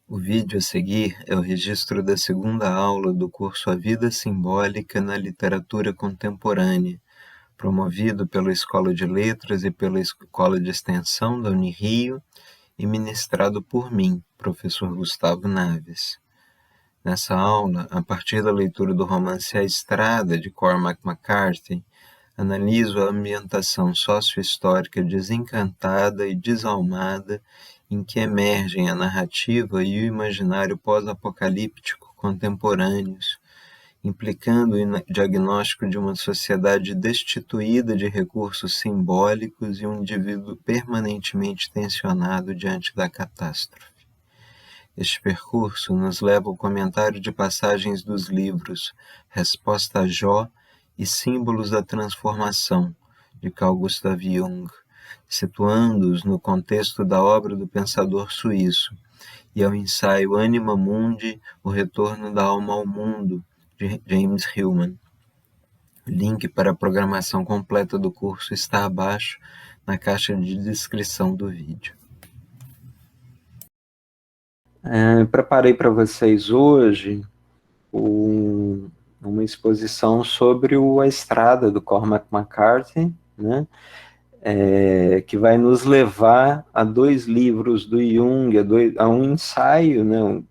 O vídeo a seguir é o registro da segunda aula do curso A Vida Simbólica na Literatura Contemporânea, promovido pela Escola de Letras e pela Escola de Extensão da Unirio e ministrado por mim, professor Gustavo Naves. Nessa aula, a partir da leitura do romance A Estrada, de Cormac McCarthy, analiso a ambientação sócio-histórica desencantada e desalmada em que emergem a narrativa e o imaginário pós-apocalíptico contemporâneos, implicando o diagnóstico de uma sociedade destituída de recursos simbólicos e um indivíduo permanentemente tensionado diante da catástrofe. Este percurso nos leva ao comentário de passagens dos livros Resposta a Jó e Símbolos da Transformação, de Carl Gustav Jung, situando-os no contexto da obra do pensador suíço, e ao ensaio Anima Mundi, O Retorno da Alma ao Mundo, de James Hillman. O link para a programação completa do curso está abaixo, na caixa de descrição do vídeo. Preparei para vocês hoje uma exposição sobre A Estrada, do Cormac McCarthy, né? Que vai nos levar a dois livros do Jung, a um ensaio, né?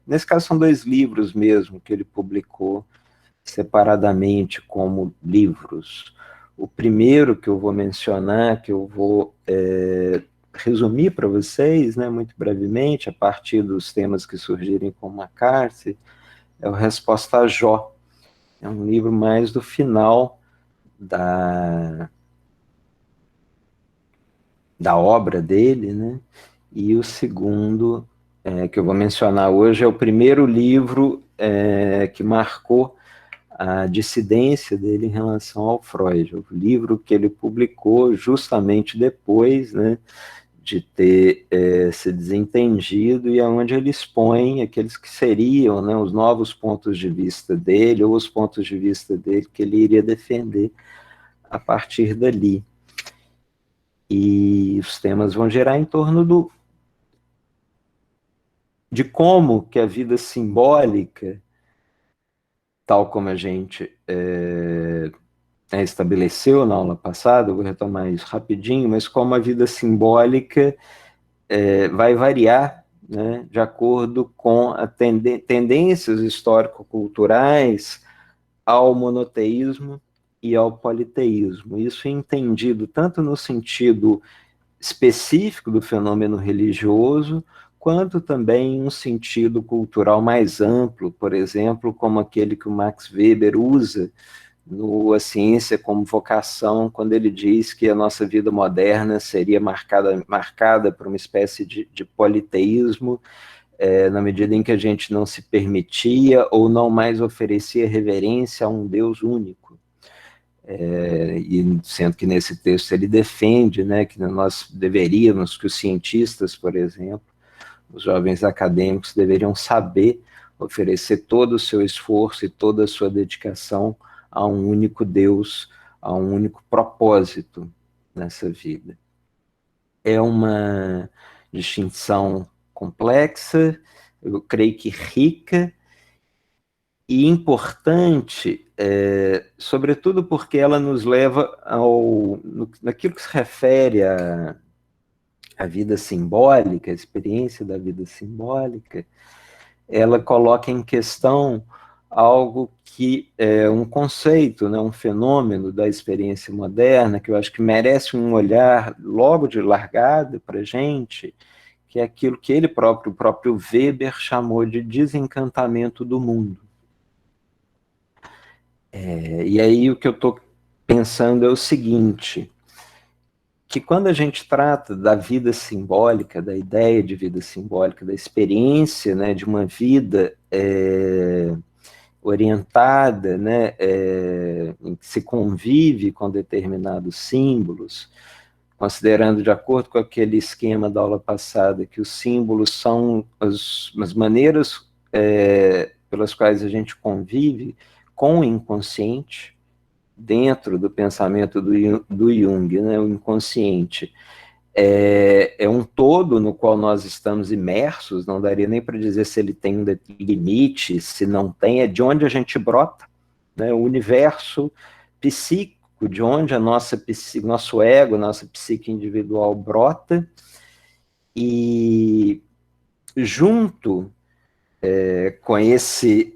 Nesse caso são dois livros mesmo que ele publicou separadamente como livros. O primeiro que eu vou mencionar, que eu vou resumir para vocês, né, muito brevemente, a partir dos temas que surgirem com McCarthy, é o Resposta a Jó. É um livro mais do final da obra dele, né? E o segundo, que eu vou mencionar hoje, é o primeiro livro que marcou a dissidência dele em relação ao Freud, o livro que ele publicou justamente depois, né, de ter se desentendido, e aonde ele expõe aqueles que seriam, né, os novos pontos de vista dele, ou os pontos de vista dele que ele iria defender a partir dali. E os temas vão girar em torno de como que a vida simbólica, tal como a gente estabeleceu na aula passada, eu vou retomar isso rapidinho, mas como a vida simbólica vai variar, né, de acordo com a tendências histórico-culturais ao monoteísmo e ao politeísmo. Isso é entendido tanto no sentido específico do fenômeno religioso, quanto também em um sentido cultural mais amplo, por exemplo, como aquele que o Max Weber usa no A Ciência como Vocação, quando ele diz que a nossa vida moderna seria marcada por uma espécie de politeísmo, na medida em que a gente não se permitia ou não mais oferecia reverência a um Deus único. E sendo que nesse texto ele defende, né, que nós deveríamos, que os cientistas, por exemplo, os jovens acadêmicos deveriam saber oferecer todo o seu esforço e toda a sua dedicação a um único Deus, a um único propósito nessa vida. É uma distinção complexa, eu creio que rica e importante, sobretudo porque ela nos leva naquilo que se refere à vida simbólica, a experiência da vida simbólica. Ela coloca em questão algo que é um conceito, né, um fenômeno da experiência moderna, que eu acho que merece um olhar logo de largada para a gente, que é aquilo que ele próprio, o próprio Weber, chamou de desencantamento do mundo. E aí o que eu estou pensando é o seguinte, que quando a gente trata da vida simbólica, da ideia de vida simbólica, da experiência, né, de uma vida orientada, né, em que se convive com determinados símbolos, considerando, de acordo com aquele esquema da aula passada, que os símbolos são as maneiras pelas quais a gente convive com o inconsciente, dentro do pensamento do Jung, né, o inconsciente é um todo no qual nós estamos imersos, não daria nem para dizer se ele tem um limite, se não tem, é de onde a gente brota, né? O universo psíquico, de onde a nosso ego, nossa psique individual brota, e junto com esse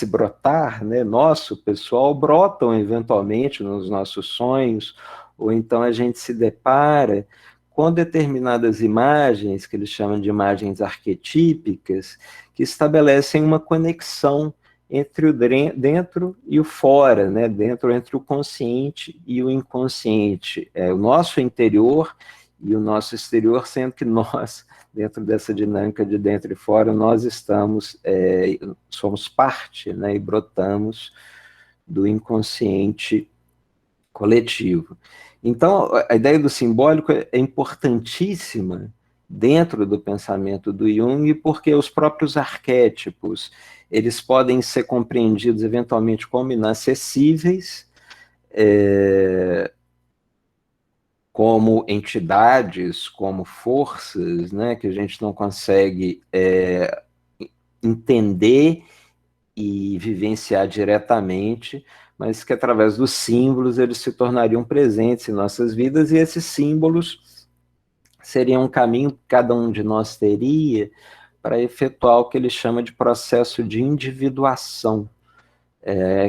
brotar, né, nosso pessoal, brotam eventualmente nos nossos sonhos, ou então a gente se depara com determinadas imagens, que eles chamam de imagens arquetípicas, que estabelecem uma conexão entre o dentro e o fora, né, entre o consciente e o inconsciente, o nosso interior e o nosso exterior, sendo que nós, dentro dessa dinâmica de dentro e fora, nós somos parte, né, e brotamos do inconsciente coletivo. Então, a ideia do simbólico é importantíssima dentro do pensamento do Jung, porque os próprios arquétipos, eles podem ser compreendidos eventualmente como inacessíveis, como entidades, como forças, né, que a gente não consegue entender e vivenciar diretamente, mas que através dos símbolos eles se tornariam presentes em nossas vidas, e esses símbolos seriam um caminho que cada um de nós teria para efetuar o que ele chama de processo de individuação,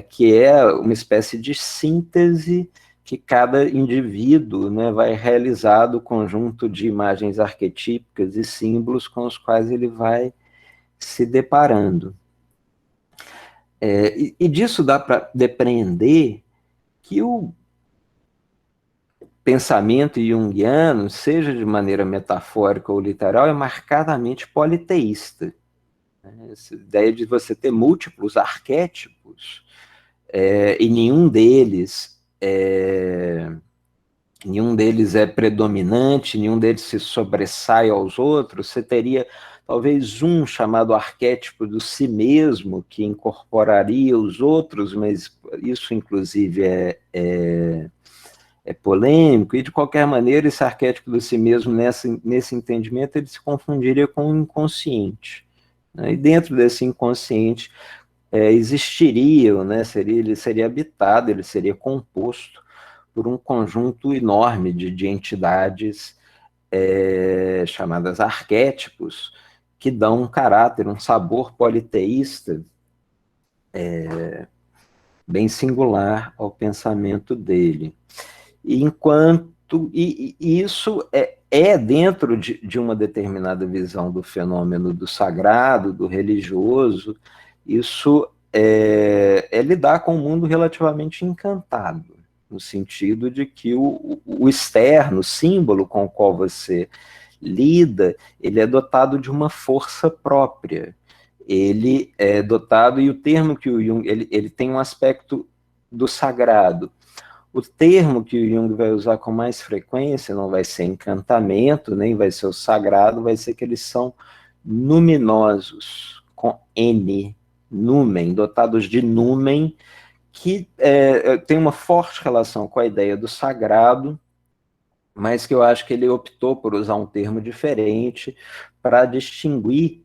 que é uma espécie de síntese que cada indivíduo, né, vai realizar do conjunto de imagens arquetípicas e símbolos com os quais ele vai se deparando. E disso dá para depreender que o pensamento junguiano, seja de maneira metafórica ou literal, é marcadamente politeísta. Essa ideia de você ter múltiplos arquétipos, e nenhum deles é predominante, nenhum deles se sobressai aos outros. Você teria talvez um chamado arquétipo do si mesmo, que incorporaria os outros, mas isso inclusive é polêmico, e de qualquer maneira esse arquétipo do si mesmo, nesse entendimento, ele se confundiria com o inconsciente, né? E dentro desse inconsciente existiria, né, ele seria habitado, ele seria composto por um conjunto enorme de entidades chamadas arquétipos, que dão um caráter, um sabor politeísta bem singular ao pensamento dele. E isso é dentro de uma determinada visão do fenômeno do sagrado, do religioso, isso é lidar com um mundo relativamente encantado, no sentido de que o externo, o símbolo com o qual você lida, ele é dotado de uma força própria. Ele é dotado, e o termo que o Jung, ele tem um aspecto do sagrado. O termo que o Jung vai usar com mais frequência não vai ser encantamento, nem vai ser o sagrado, vai ser que eles são luminosos, com N, numen, dotados de numen, que tem uma forte relação com a ideia do sagrado, mas que eu acho que ele optou por usar um termo diferente para distinguir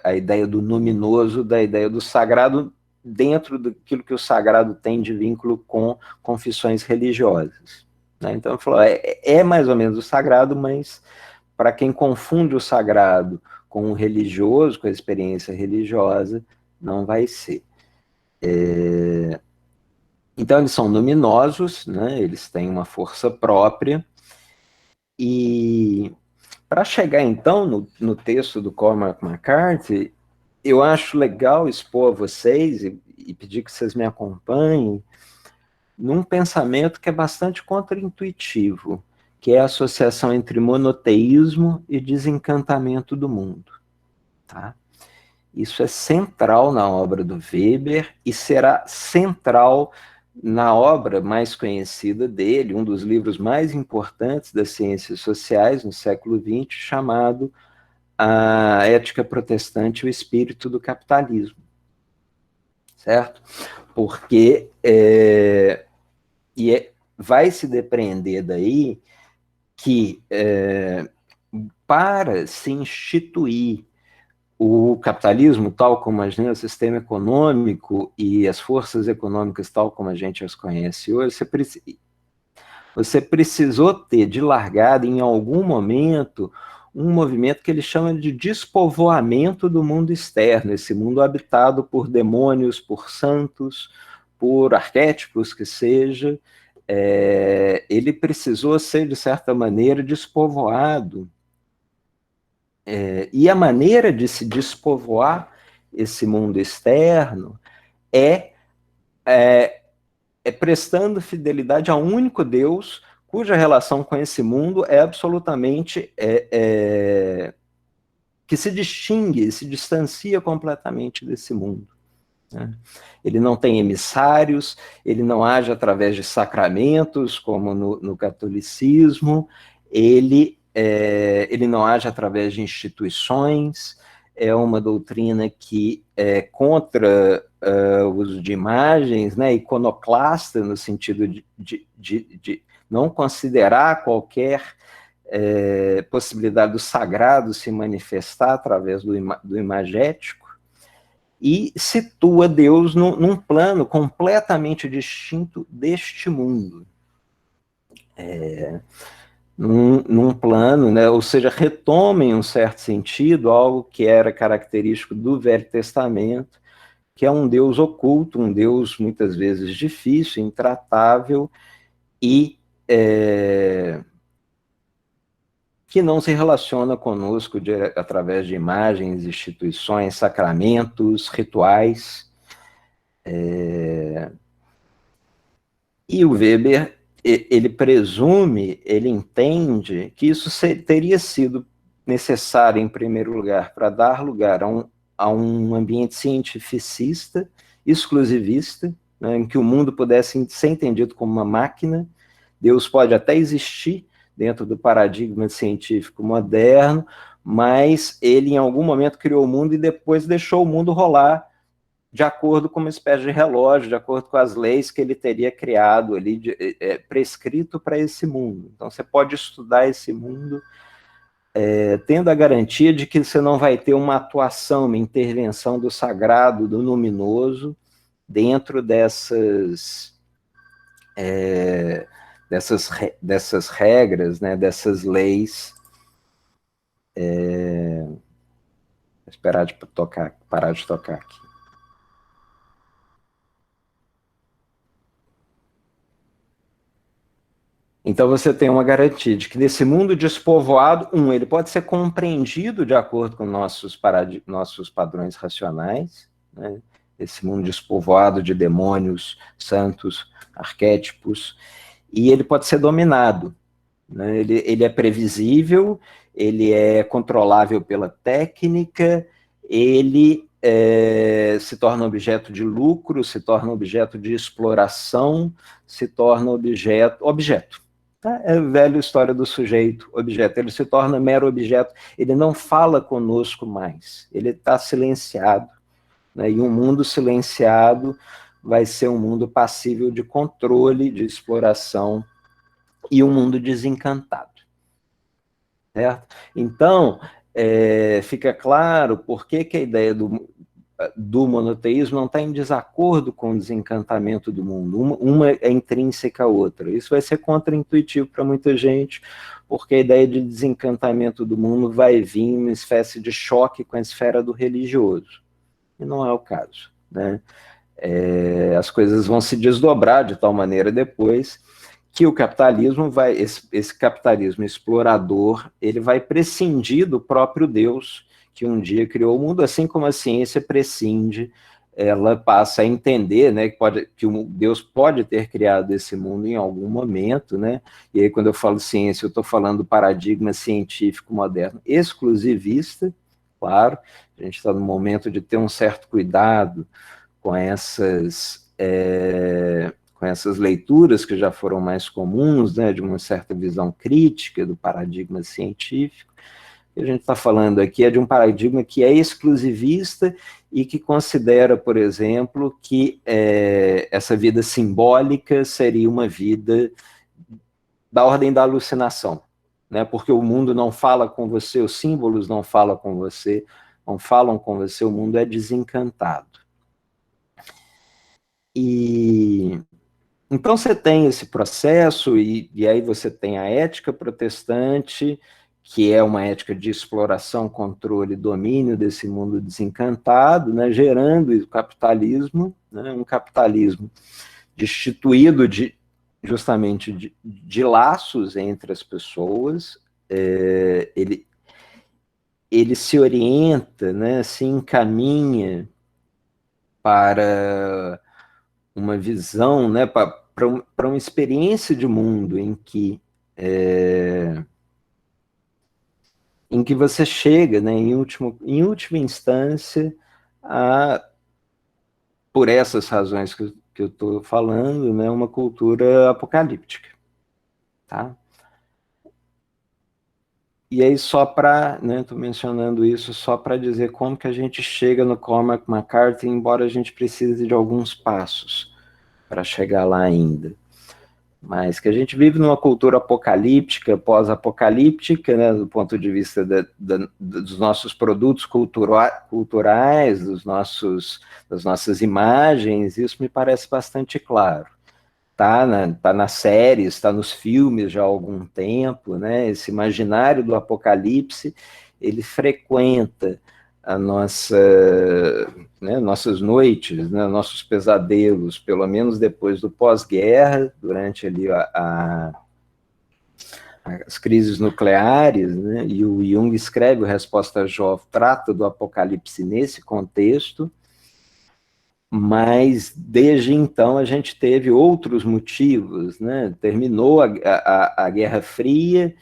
a ideia do luminoso da ideia do sagrado, dentro daquilo que o sagrado tem de vínculo com confissões religiosas, né? Então, ele falou, mais ou menos o sagrado, mas para quem confunde o sagrado com o religioso, com a experiência religiosa, não vai ser. Então, eles são luminosos, né? Eles têm uma força própria, e para chegar, então, no texto do Cormac McCarthy, eu acho legal expor a vocês e pedir que vocês me acompanhem num pensamento que é bastante contraintuitivo, que é a associação entre monoteísmo e desencantamento do mundo. Tá? Isso é central na obra do Weber e será central na obra mais conhecida dele, um dos livros mais importantes das ciências sociais no século XX, chamado A Ética Protestante e o Espírito do Capitalismo. Certo? Porque vai se depreender daí que para se instituir o capitalismo, tal como a gente, o sistema econômico e as forças econômicas, tal como a gente as conhece hoje, você precisou ter de largada, em algum momento, um movimento que ele chama de despovoamento do mundo externo, esse mundo habitado por demônios, por santos, por arquétipos que seja, ele precisou ser, de certa maneira, despovoado. E a maneira de se despovoar esse mundo externo é prestando fidelidade a um único Deus, cuja relação com esse mundo é absolutamente que se distingue, se distancia completamente desse mundo. Né? Ele não tem emissários, ele não age através de sacramentos, como no catolicismo, ele não age através de instituições, é uma doutrina que é contra o uso de imagens, né, iconoclasta, no sentido de não considerar qualquer possibilidade do sagrado se manifestar através do imagético, e situa Deus num plano completamente distinto deste mundo. Num plano, né, ou seja, retoma em um certo sentido algo que era característico do Velho Testamento, que é um Deus oculto, um Deus muitas vezes difícil, intratável e que não se relaciona conosco através de imagens, instituições, sacramentos, rituais. E o Weber, ele presume, ele entende que isso teria sido necessário, em primeiro lugar, para dar lugar a um ambiente cientificista, exclusivista, né, em que o mundo pudesse ser entendido como uma máquina. Deus pode até existir dentro do paradigma científico moderno, mas ele, em algum momento, criou o mundo e depois deixou o mundo rolar de acordo com uma espécie de relógio, de acordo com as leis que ele teria criado ali, prescrito para esse mundo. Então, você pode estudar esse mundo tendo a garantia de que você não vai ter uma atuação, uma intervenção do sagrado, do luminoso, dentro dessas regras, né, dessas leis. Vou esperar parar de tocar aqui. Então você tem uma garantia de que nesse mundo despovoado, ele pode ser compreendido de acordo com nossos padrões racionais, né? Esse mundo despovoado de demônios, santos, arquétipos, e ele pode ser dominado, né? Ele é previsível, ele é controlável pela técnica, ele se torna objeto de lucro, se torna objeto de exploração, se torna objeto. É a velha história do sujeito, objeto. Ele se torna mero objeto, ele não fala conosco mais, ele está silenciado, né? E um mundo silenciado vai ser um mundo passível de controle, de exploração, e um mundo desencantado. Certo? Então, fica claro por que a ideia do monoteísmo não está em desacordo com o desencantamento do mundo. Uma é intrínseca à outra. Isso vai ser contraintuitivo para muita gente, porque a ideia de desencantamento do mundo vai vir uma espécie de choque com a esfera do religioso. E não é o caso, né? As coisas vão se desdobrar de tal maneira depois que o capitalismo esse capitalismo explorador, ele vai prescindir do próprio Deus que um dia criou o mundo, assim como a ciência prescinde, ela passa a entender, né, que Deus pode ter criado esse mundo em algum momento, né? E aí quando eu falo ciência, eu estou falando do paradigma científico moderno exclusivista, claro, a gente está no momento de ter um certo cuidado com essas leituras que já foram mais comuns, né, de uma certa visão crítica do paradigma científico. O que a gente está falando aqui é de um paradigma que é exclusivista e que considera, por exemplo, que essa vida simbólica seria uma vida da ordem da alucinação. né? Porque o mundo não fala com você, os símbolos não falam com você, não falam com você, o mundo é desencantado. E então você tem esse processo, e aí você tem a ética protestante, que é uma ética de exploração, controle e domínio desse mundo desencantado, né, gerando o capitalismo, né, um capitalismo destituído justamente de laços entre as pessoas. Ele se orienta, né, se encaminha para uma visão, né, para uma experiência de mundo em que você chega, né, em última instância, a, por essas razões que eu estou falando, né, uma cultura apocalíptica. Tá? E aí, só para, né, estou mencionando isso só para dizer como que a gente chega no Cormac McCarthy, embora a gente precise de alguns passos para chegar lá ainda. Mas que a gente vive numa cultura apocalíptica, pós-apocalíptica, né, do ponto de vista dos nossos produtos culturais, das nossas imagens, isso me parece bastante claro. Tá nas séries, está nos filmes já há algum tempo, né? Esse imaginário do apocalipse, ele frequenta a nossas noites, né? Nossos pesadelos, pelo menos depois do pós-guerra, durante ali as crises nucleares, né? E o Jung escreve o Resposta Jovem, trata do apocalipse nesse contexto. Mas desde então a gente teve outros motivos, né? Terminou a Guerra Fria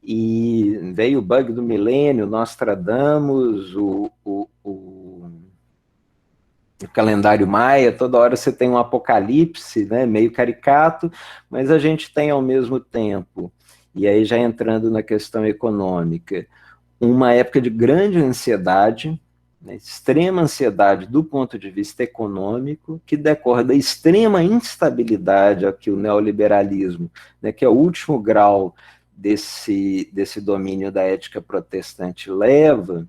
e veio o bug do milênio, Nostradamus, o calendário maia, toda hora você tem um apocalipse, né? Meio caricato, mas a gente tem ao mesmo tempo, e aí já entrando na questão econômica, uma época de grande ansiedade, né, extrema ansiedade do ponto de vista econômico, que decorre da extrema instabilidade a que o neoliberalismo, né, que é o último grau desse domínio da ética protestante, leva.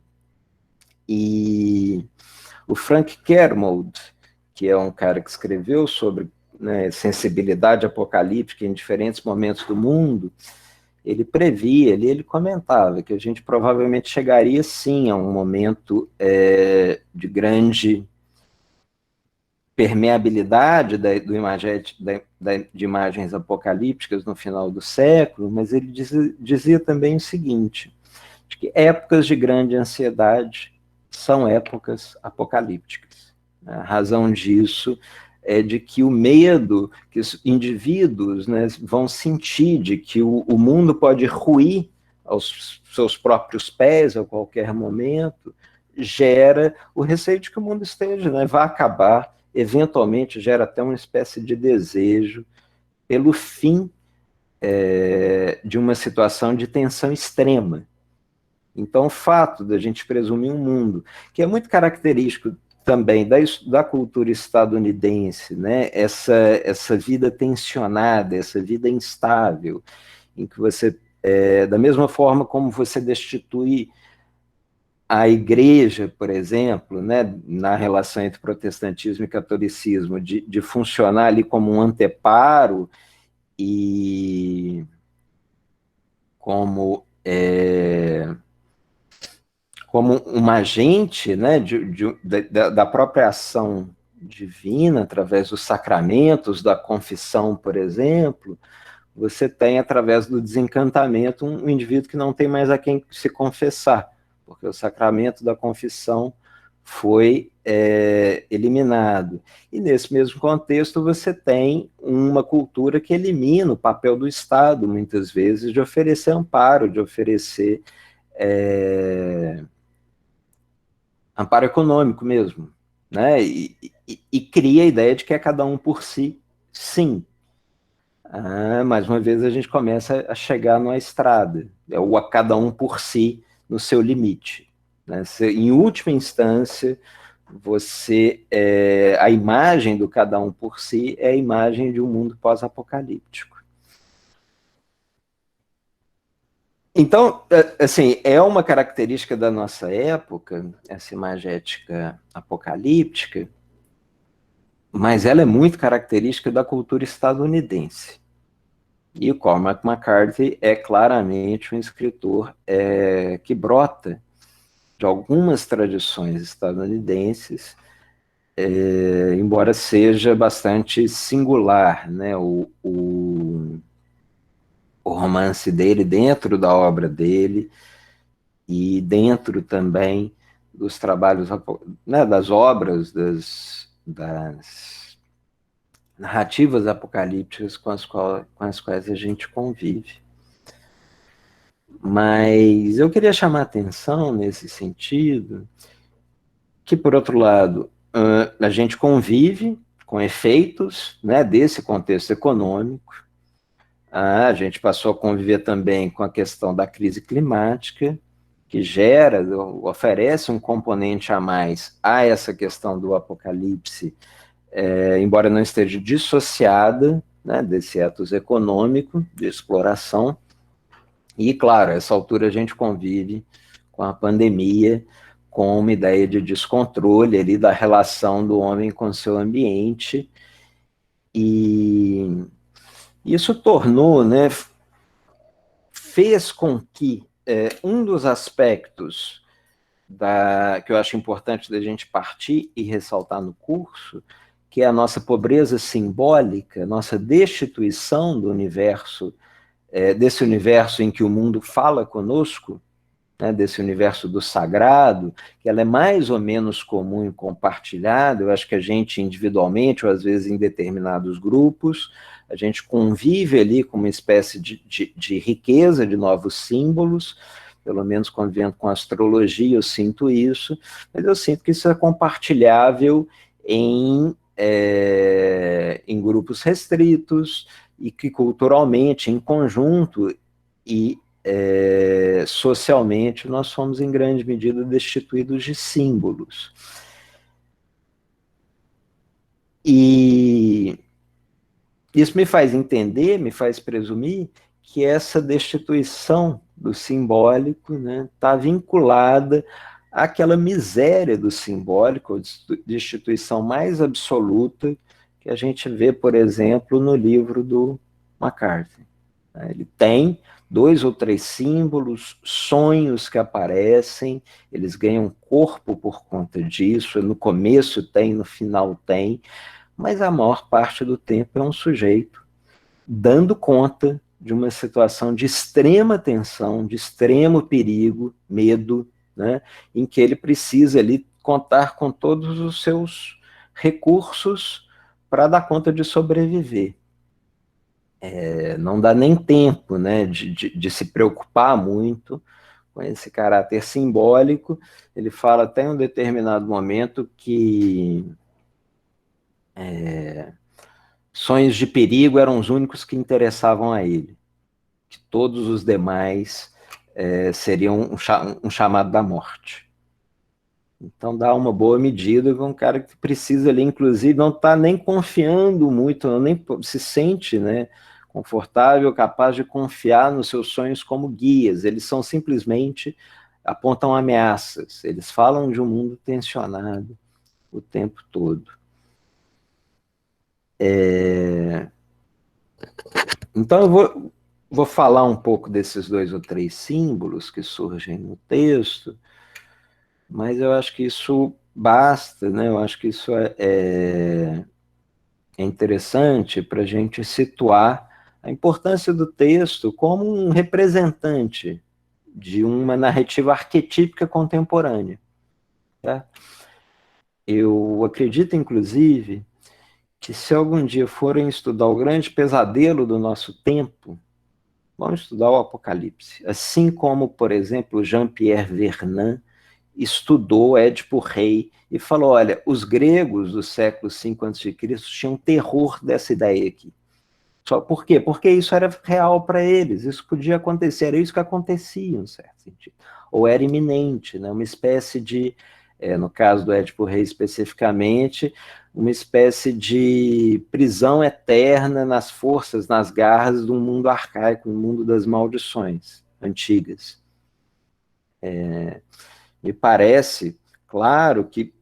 E o Frank Kermode, que é um cara que escreveu sobre, né, sensibilidade apocalíptica em diferentes momentos do mundo, ele previa, ele comentava que a gente provavelmente chegaria sim a um momento de grande permeabilidade de imagens apocalípticas no final do século, mas ele dizia também o seguinte, de que épocas de grande ansiedade são épocas apocalípticas. A razão disso é de que o medo que os indivíduos, né, vão sentir de que o mundo pode ruir aos seus próprios pés a qualquer momento, gera o receio de que o mundo esteja, né, vai acabar, eventualmente gera até uma espécie de desejo pelo fim de uma situação de tensão extrema. Então, o fato da gente presumir um mundo, que é muito característico também da cultura estadunidense, né? Essa vida tensionada, essa vida instável, em que você, da mesma forma como você destitui a igreja, por exemplo, né, na relação entre protestantismo e catolicismo, de funcionar ali como um anteparo e como como um agente, né, da própria ação divina, através dos sacramentos, da confissão, por exemplo, você tem, através do desencantamento, um indivíduo que não tem mais a quem se confessar, porque o sacramento da confissão foi eliminado. E nesse mesmo contexto você tem uma cultura que elimina o papel do Estado, muitas vezes, de oferecer amparo, de oferecer amparo econômico mesmo, né? E cria a ideia de que é cada um por si, sim. Mais uma vez a gente começa a chegar numa estrada, é o a cada um por si no seu limite. Né? Em última instância, a imagem do cada um por si é a imagem de um mundo pós-apocalíptico. Então, assim, é uma característica da nossa época, essa imagética apocalíptica, mas ela é muito característica da cultura estadunidense. E o Cormac McCarthy é claramente um escritor que brota de algumas tradições estadunidenses, embora seja bastante singular, né, o romance dele dentro da obra dele e dentro também dos trabalhos, né, das obras, das narrativas apocalípticas com as quais a gente convive. Mas eu queria chamar a atenção nesse sentido que, por outro lado, a gente convive com efeitos, né, desse contexto econômico. A gente passou a conviver também com a questão da crise climática, que gera, oferece um componente a mais a essa questão do apocalipse, embora não esteja dissociada, né, desse ethos econômico, de exploração. E, claro, a essa altura a gente convive com a pandemia, com uma ideia de descontrole ali da relação do homem com seu ambiente, e isso tornou, né, fez com que um dos aspectos que eu acho importante da gente partir e ressaltar no curso, que é a nossa pobreza simbólica, nossa destituição do universo, desse universo em que o mundo fala conosco, né, desse universo do sagrado, que ela é mais ou menos comum e compartilhada. Eu acho que a gente individualmente, ou às vezes em determinados grupos, a gente convive ali com uma espécie de riqueza de novos símbolos, pelo menos convivendo com a astrologia eu sinto isso, mas eu sinto que isso é compartilhável em grupos restritos, e que culturalmente, em conjunto e socialmente, nós somos em grande medida destituídos de símbolos. E isso me faz entender, me faz presumir que essa destituição do simbólico está vinculada àquela miséria do simbólico, destituição mais absoluta que a gente vê, por exemplo, no livro do McCarthy. Ele tem 2 ou 3 símbolos, sonhos que aparecem, eles ganham corpo por conta disso, no começo tem, no final tem, mas a maior parte do tempo é um sujeito dando conta de uma situação de extrema tensão, de extremo perigo, medo, né, em que ele precisa ali contar com todos os seus recursos para dar conta de sobreviver. Não dá nem tempo, né, de se preocupar muito com esse caráter simbólico. Ele fala até em um determinado momento que sonhos de perigo eram os únicos que interessavam a ele, que todos os demais seriam um chamado da morte. Então dá uma boa medida com um cara que precisa ali, inclusive, não está nem confiando muito, não nem se sente, né, confortável, capaz de confiar nos seus sonhos como guias. Eles são simplesmente, apontam ameaças, eles falam de um mundo tensionado o tempo todo. Então eu vou falar um pouco desses 2 ou 3 símbolos que surgem no texto, mas eu acho que isso basta, né? Eu acho que isso é interessante para a gente situar a importância do texto como um representante de uma narrativa arquetípica contemporânea. Tá? Eu acredito, inclusive, que se algum dia forem estudar o grande pesadelo do nosso tempo, vamos estudar o Apocalipse. Assim como, por exemplo, Jean-Pierre Vernant estudou Édipo Rei e falou, olha, os gregos do século V a.C. tinham terror dessa ideia aqui. Só por quê? Porque isso era real para eles, isso podia acontecer, era isso que acontecia, em certo sentido. Ou era iminente, né? Uma espécie de, no caso do Édipo Rei especificamente, uma espécie de prisão eterna nas forças, nas garras de um mundo arcaico, um mundo das maldições. antigas. Me parece, claro, que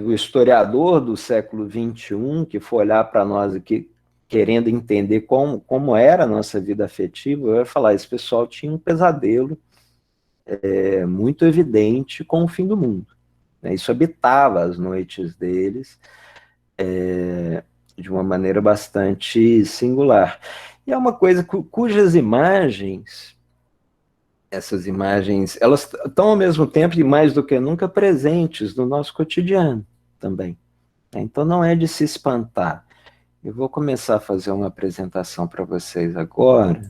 o historiador do século XXI, que for olhar para nós aqui, querendo entender como era a nossa vida afetiva, vai falar, esse pessoal tinha um pesadelo muito evidente com o fim do mundo. Né? Isso habitava as noites deles de uma maneira bastante singular. E é uma coisa cujas imagens, essas imagens, elas estão ao mesmo tempo e mais do que nunca presentes no nosso cotidiano também. Então não é de se espantar. Eu vou começar a fazer uma apresentação para vocês agora.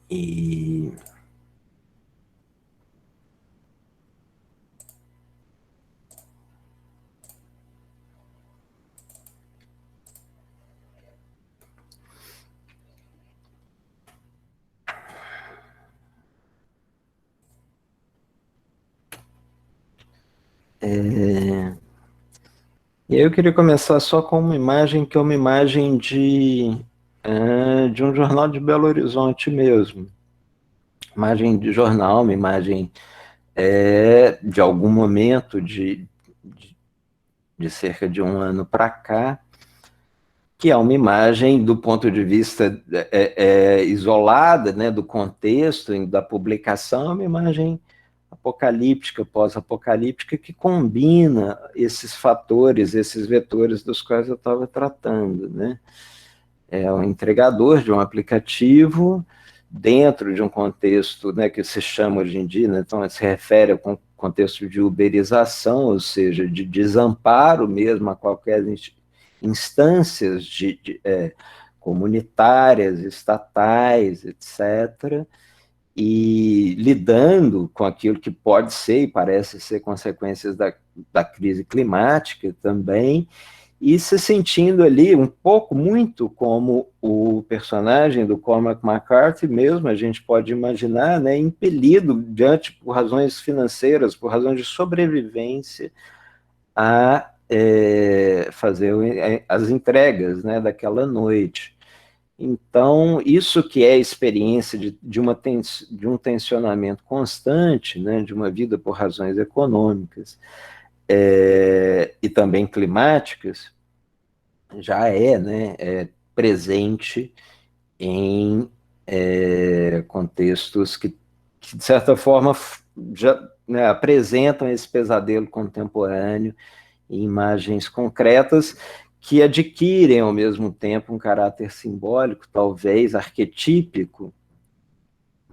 E E aí eu queria começar só com uma imagem que é uma imagem de um jornal de Belo Horizonte mesmo. Imagem de jornal, uma imagem de algum momento de cerca de um ano para cá, que é uma imagem do ponto de vista isolada, né, do contexto, da publicação, é uma imagem apocalíptica, pós-apocalíptica, que combina esses fatores, esses vetores dos quais eu estava tratando, né? É um entregador de um aplicativo dentro de um contexto, né, que se chama hoje em dia, né, então se refere ao contexto de uberização, ou seja, de desamparo mesmo a qualquer instâncias comunitárias, estatais, etc., e lidando com aquilo que pode ser e parece ser consequências da crise climática também, e se sentindo ali um pouco, muito como o personagem do Cormac McCarthy mesmo, a gente pode imaginar, né, impelido diante por razões financeiras, por razões de sobrevivência, a fazer as entregas, né, daquela noite. Então, isso que é a experiência de um tensionamento constante, né, de uma vida por razões econômicas e também climáticas, já né, presente em contextos que, de certa forma, já né, apresentam esse pesadelo contemporâneo em imagens concretas que adquirem, ao mesmo tempo, um caráter simbólico, talvez arquetípico,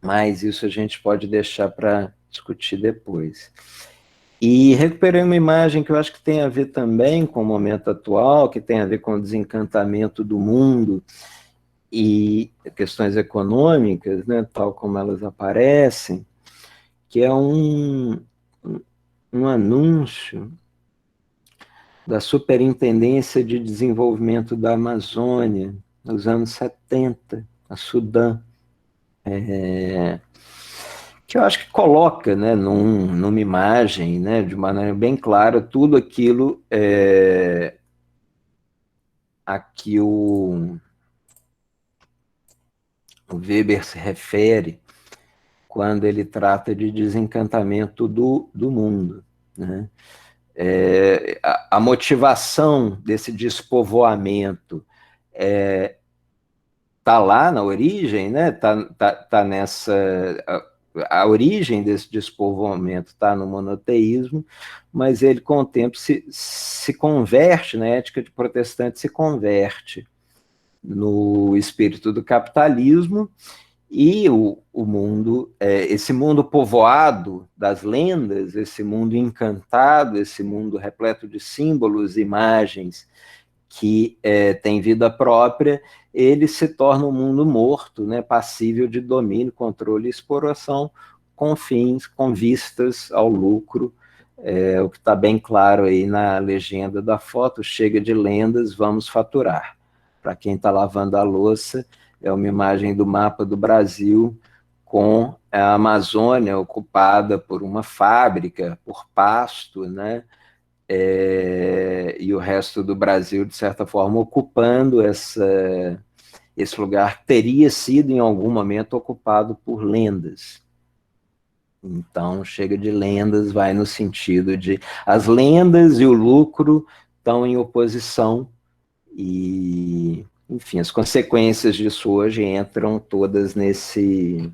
mas isso a gente pode deixar para discutir depois. E recuperei uma imagem que eu acho que tem a ver também com o momento atual, que tem a ver com o desencantamento do mundo e questões econômicas, né, tal como elas aparecem, que é um anúncio da Superintendência de Desenvolvimento da Amazônia, nos anos 70, a Sudã, que eu acho que coloca, né, numa imagem, né, de maneira bem clara, tudo aquilo a que o Weber se refere quando ele trata de desencantamento do mundo, né? A motivação desse despovoamento está lá na origem, né? Tá nessa a origem desse despovoamento está no monoteísmo, mas ele com o tempo se converte, na ética de protestante se converte no espírito do capitalismo, e o mundo, esse mundo povoado das lendas, esse mundo encantado, esse mundo repleto de símbolos, imagens, que tem vida própria, ele se torna um mundo morto, né, passível de domínio, controle e exploração, com fins, com vistas ao lucro, o que está bem claro aí na legenda da foto: chega de lendas, vamos faturar. Para quem está lavando a louça, é uma imagem do mapa do Brasil com a Amazônia ocupada por uma fábrica, por pasto, né? E o resto do Brasil, de certa forma, ocupando esse lugar que teria sido, em algum momento, ocupado por lendas. Então, chega de lendas, vai no sentido de as lendas e o lucro estão em oposição e, enfim, as consequências disso hoje entram todas nesse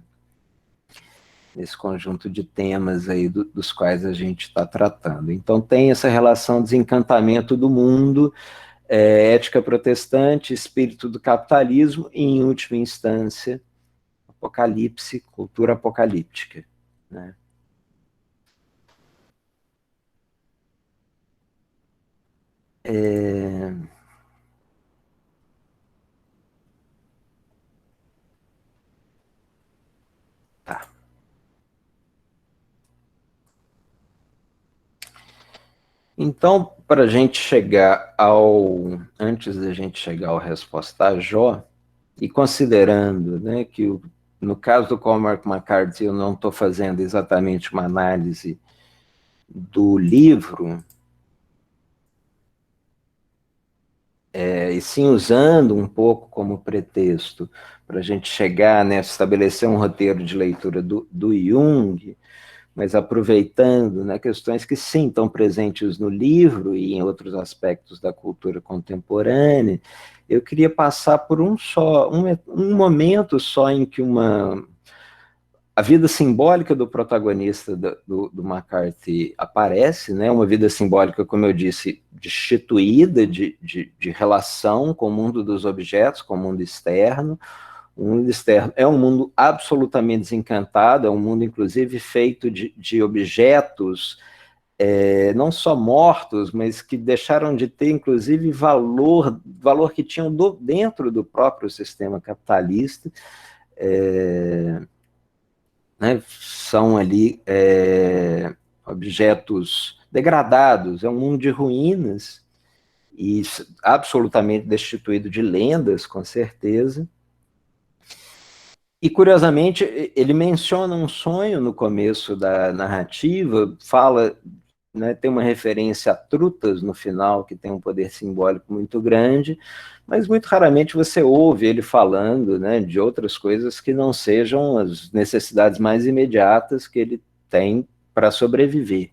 conjunto de temas aí dos quais a gente está tratando. Então, tem essa relação desencantamento do mundo, ética protestante, espírito do capitalismo e, em última instância, apocalipse, cultura apocalíptica, né? Tá. Então, para a gente chegar antes da gente chegar à resposta a Jó, e considerando, né, que no caso do Cormac McCarthy eu não estou fazendo exatamente uma análise do livro, e sim usando um pouco como pretexto para a gente chegar, né, estabelecer um roteiro de leitura do Jung, mas aproveitando, né, questões que sim estão presentes no livro e em outros aspectos da cultura contemporânea, eu queria passar por um momento só em que a vida simbólica do protagonista do McCarthy aparece, né, uma vida simbólica, como eu disse, destituída de relação com o mundo dos objetos, com o mundo externo. O mundo externo é um mundo absolutamente desencantado, é um mundo, inclusive, feito de objetos, não só mortos, mas que deixaram de ter, inclusive, valor que tinham dentro do próprio sistema capitalista. Né, são ali objetos degradados, é um mundo de ruínas, e absolutamente destituído de lendas, com certeza. E, curiosamente, ele menciona um sonho no começo da narrativa, fala, né, tem uma referência a trutas no final, que tem um poder simbólico muito grande, mas muito raramente você ouve ele falando, né, de outras coisas que não sejam as necessidades mais imediatas que ele tem para sobreviver.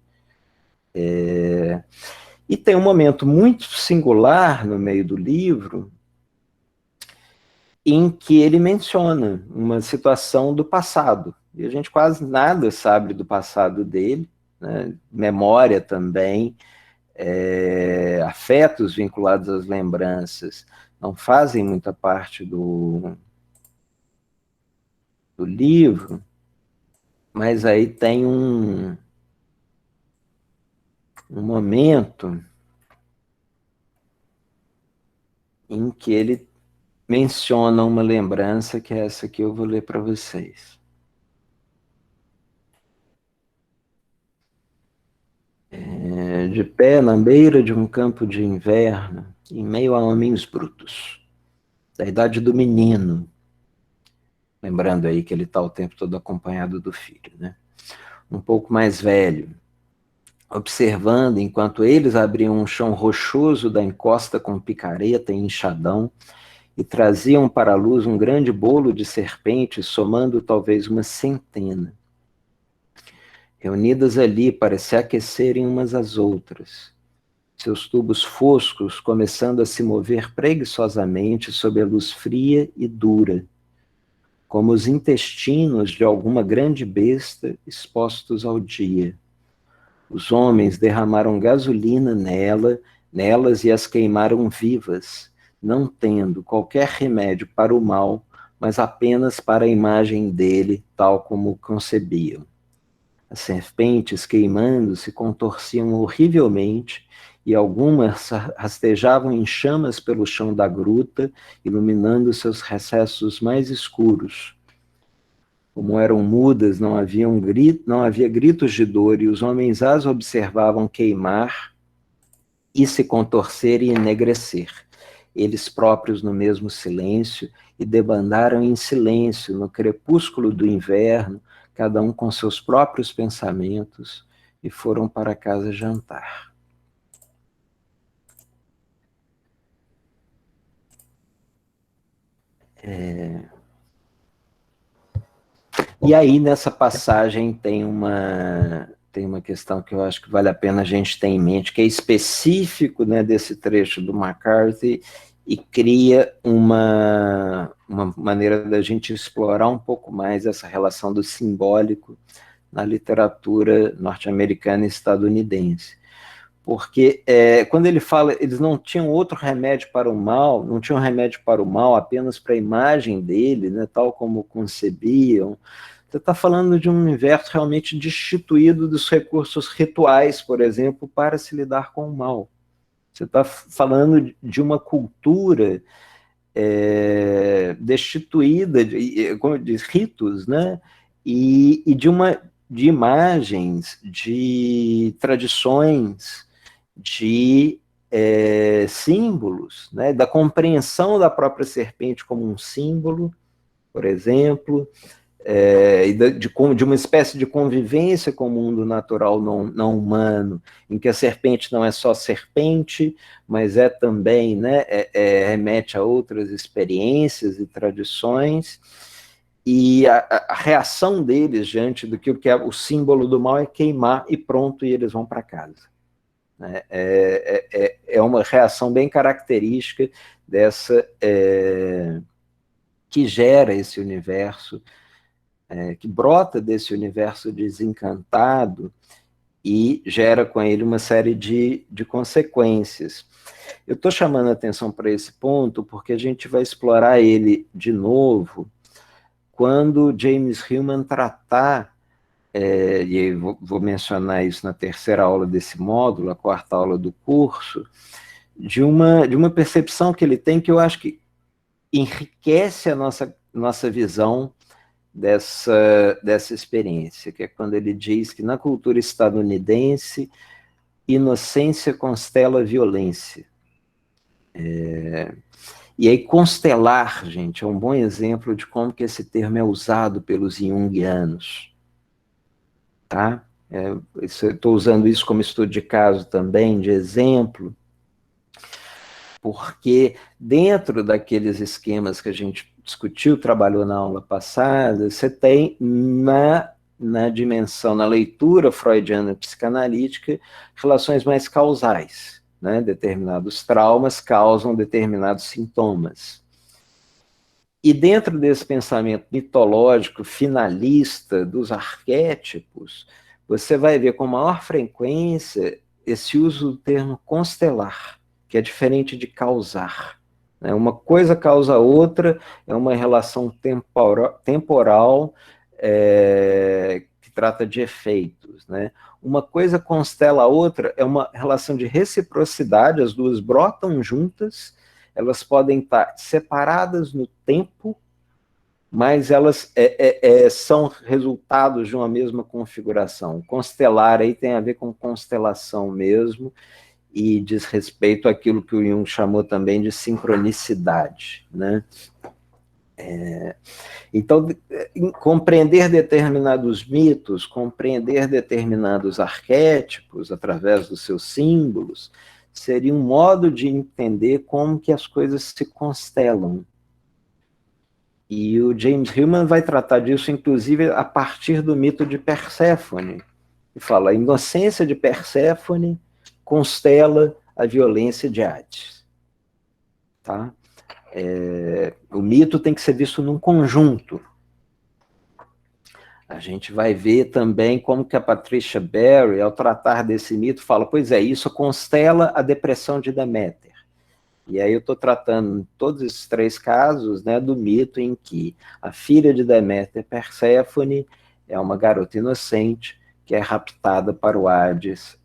E tem um momento muito singular no meio do livro, em que ele menciona uma situação do passado. E a gente quase nada sabe do passado dele, né? Memória também, afetos vinculados às lembranças não fazem muita parte do livro, mas aí tem um momento em que ele menciona uma lembrança, que é essa que eu vou ler para vocês. De pé na beira de um campo de inverno, em meio a homens brutos, da idade do menino, lembrando aí que ele está o tempo todo acompanhado do filho, né? Um pouco mais velho, observando enquanto eles abriam um chão rochoso da encosta com picareta e enxadão e traziam para a luz um grande bolo de serpentes, somando talvez uma centena, reunidas ali para se aquecerem umas às outras, seus tubos foscos começando a se mover preguiçosamente sob a luz fria e dura, como os intestinos de alguma grande besta expostos ao dia. Os homens derramaram gasolina nelas e as queimaram vivas, não tendo qualquer remédio para o mal, mas apenas para a imagem dele, tal como o concebiam. As serpentes, queimando-se, contorciam horrivelmente, e algumas rastejavam em chamas pelo chão da gruta, iluminando seus recessos mais escuros. Como eram mudas, não havia gritos de dor, e os homens as observavam queimar e se contorcer e enegrecer. eles próprios no mesmo silêncio, e debandaram em silêncio no crepúsculo do inverno, cada um com seus próprios pensamentos, e foram para casa jantar. E aí, nessa passagem, tem uma questão que eu acho que vale a pena a gente ter em mente, que é específico, né, desse trecho do McCarthy, e cria uma maneira da gente explorar um pouco mais essa relação do simbólico na literatura norte-americana e estadunidense. Porque quando ele fala, eles não tinham outro remédio para o mal, não tinham remédio para o mal apenas para a imagem dele, né, tal como concebiam. Você está falando de um universo realmente destituído dos recursos rituais, por exemplo, para se lidar com o mal. Você está falando de uma cultura destituída, como eu disse, ritos, né? E de imagens, de tradições, de símbolos, né? Da compreensão da própria serpente como um símbolo, por exemplo, e de uma espécie de convivência com o mundo natural não humano, em que a serpente não é só serpente, mas é também, né, remete a outras experiências e tradições, e a reação deles diante do que é o símbolo do mal é queimar e pronto, e eles vão para casa. É uma reação bem característica dessa que gera esse universo, que brota desse universo desencantado e gera com ele uma série de consequências. Eu estou chamando a atenção para esse ponto porque a gente vai explorar ele de novo quando James Hillman tratar, e eu vou mencionar isso na terceira aula desse módulo, a quarta aula do curso, de uma percepção que ele tem que eu acho que enriquece a nossa visão dessa experiência, que é quando ele diz que na cultura estadunidense, inocência constela violência. E aí constelar, gente, é um bom exemplo de como que esse termo é usado pelos junguianos. Tá? Estou usando isso como estudo de caso também, de exemplo, porque dentro daqueles esquemas que a gente discutiu, trabalhou na aula passada, você tem na dimensão, na leitura freudiana psicanalítica, relações mais causais, né? Determinados traumas causam determinados sintomas. E dentro desse pensamento mitológico, finalista, dos arquétipos, você vai ver com maior frequência esse uso do termo constelar, que é diferente de causar. Uma coisa causa outra, é uma relação temporal que trata de efeitos. Né? Uma coisa constela a outra, é uma relação de reciprocidade, as duas brotam juntas, elas podem estar separadas no tempo, mas elas são resultados de uma mesma configuração. Constelar aí tem a ver com constelação mesmo, e diz respeito àquilo que o Jung chamou também de sincronicidade. Né? Então, compreender determinados mitos, compreender determinados arquétipos através dos seus símbolos, seria um modo de entender como que as coisas se constelam. E o James Hillman vai tratar disso, inclusive, a partir do mito de Perséfone. Ele fala, a inocência de Perséfone constela a violência de Hades. Tá? O mito tem que ser visto num conjunto. A gente vai ver também como que a Patricia Berry, ao tratar desse mito, fala, pois é, isso constela a depressão de Deméter. E aí eu estou tratando todos esses três casos, né, do mito em que a filha de Deméter, Perséfone, é uma garota inocente que é raptada para o Hades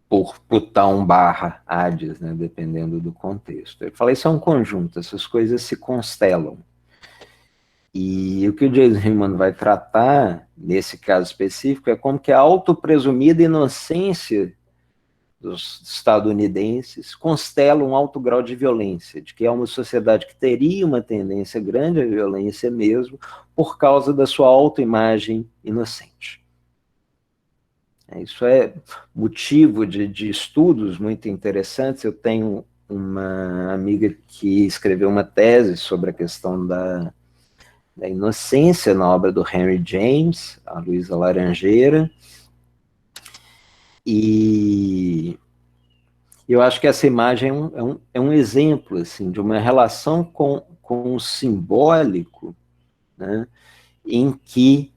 por Plutão barra Hades, né, dependendo do contexto. Ele fala, isso é um conjunto, essas coisas se constelam. E o que o James Hillman vai tratar, nesse caso específico, é como que a autopresumida inocência dos estadunidenses, constela um alto grau de violência, de que é uma sociedade que teria uma tendência grande à violência mesmo, por causa da sua autoimagem inocente. Isso é motivo de estudos muito interessantes. Eu tenho uma amiga que escreveu uma tese sobre a questão da inocência na obra do Henry James, a Luísa Laranjeira, e eu acho que essa imagem é um exemplo assim, de uma relação com o simbólico, né, em que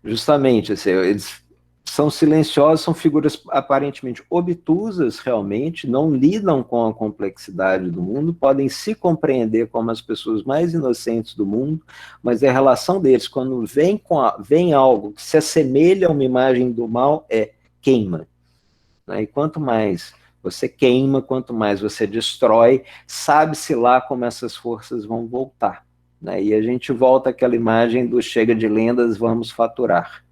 justamente assim, eles são silenciosos, são figuras aparentemente obtusas realmente, não lidam com a complexidade do mundo, podem se compreender como as pessoas mais inocentes do mundo, mas a relação deles, quando vem algo que se assemelha a uma imagem do mal, queima. Né? E quanto mais você queima, quanto mais você destrói, sabe-se lá como essas forças vão voltar. Né? E a gente volta àquela imagem do chega de lendas, vamos faturar.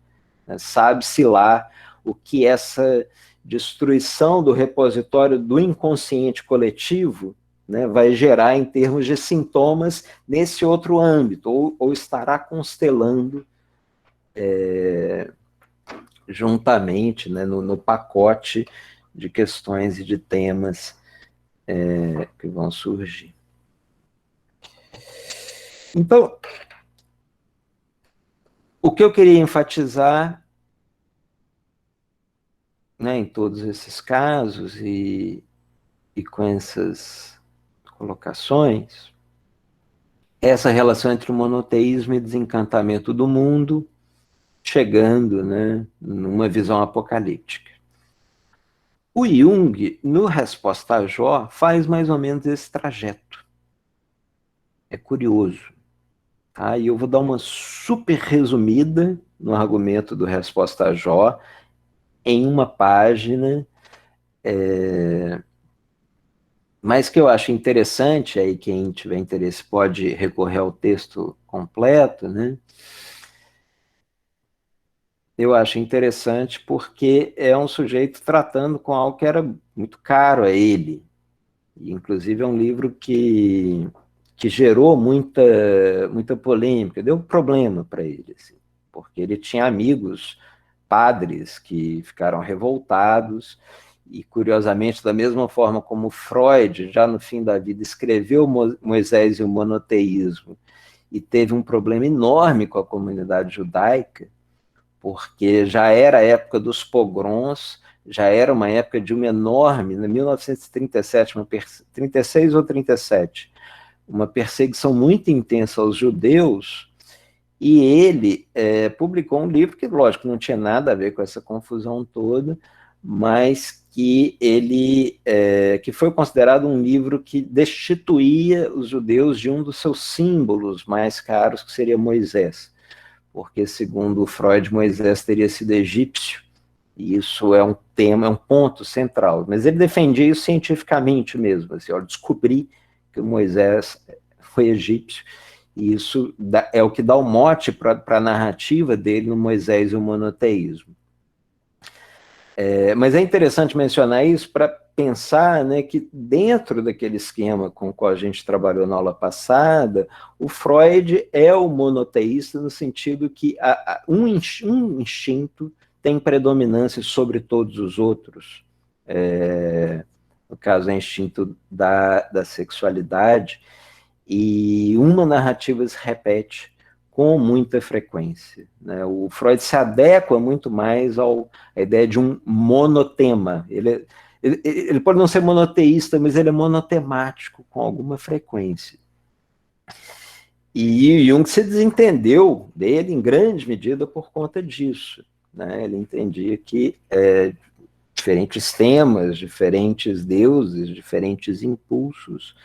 Né? Sabe-se lá o que essa destruição do repositório do inconsciente coletivo, né, vai gerar em termos de sintomas nesse outro âmbito, ou estará constelando juntamente, né, no pacote de questões e de temas que vão surgir. Então, o que eu queria enfatizar, né, em todos esses casos e com essas colocações, é essa relação entre o monoteísmo e desencantamento do mundo, chegando, né, numa visão apocalíptica. O Jung, no Resposta a Jó, faz mais ou menos esse trajeto. É curioso. Tá? E eu vou dar uma super resumida no argumento do Resposta a Jó, em uma página, mas que eu acho interessante, aí quem tiver interesse pode recorrer ao texto completo, né? Eu acho interessante porque é um sujeito tratando com algo que era muito caro a ele. E, inclusive, é um livro que gerou muita polêmica, deu problema para ele, assim, porque ele tinha amigos, padres, que ficaram revoltados, e, curiosamente, da mesma forma como Freud, já no fim da vida, escreveu Moisés e o monoteísmo, e teve um problema enorme com a comunidade judaica, porque já era a época dos pogroms, já era uma época de uma enorme, em 1937, 36 ou 37, uma perseguição muito intensa aos judeus, e ele publicou um livro que, lógico, não tinha nada a ver com essa confusão toda, mas que ele que foi considerado um livro que destituía os judeus de um dos seus símbolos mais caros, que seria Moisés, porque, segundo Freud, Moisés teria sido egípcio, e isso é um tema, é um ponto central. Mas ele defendia isso cientificamente mesmo, assim, ó, descobri que o Moisés foi egípcio, e isso é o que dá o mote para a narrativa dele no Moisés e o monoteísmo. Mas é interessante mencionar isso para pensar, né, que dentro daquele esquema com o qual a gente trabalhou na aula passada, o Freud é o monoteísta no sentido que um instinto tem predominância sobre todos os outros. No caso, é o instinto da sexualidade, e uma narrativa se repete com muita frequência. Né? O Freud se adequa muito mais à ideia de um monotema. Ele pode não ser monoteísta, mas ele é monotemático com alguma frequência. E Jung se desentendeu dele em grande medida por conta disso. Né? Ele entendia que diferentes temas, diferentes deuses, diferentes impulsos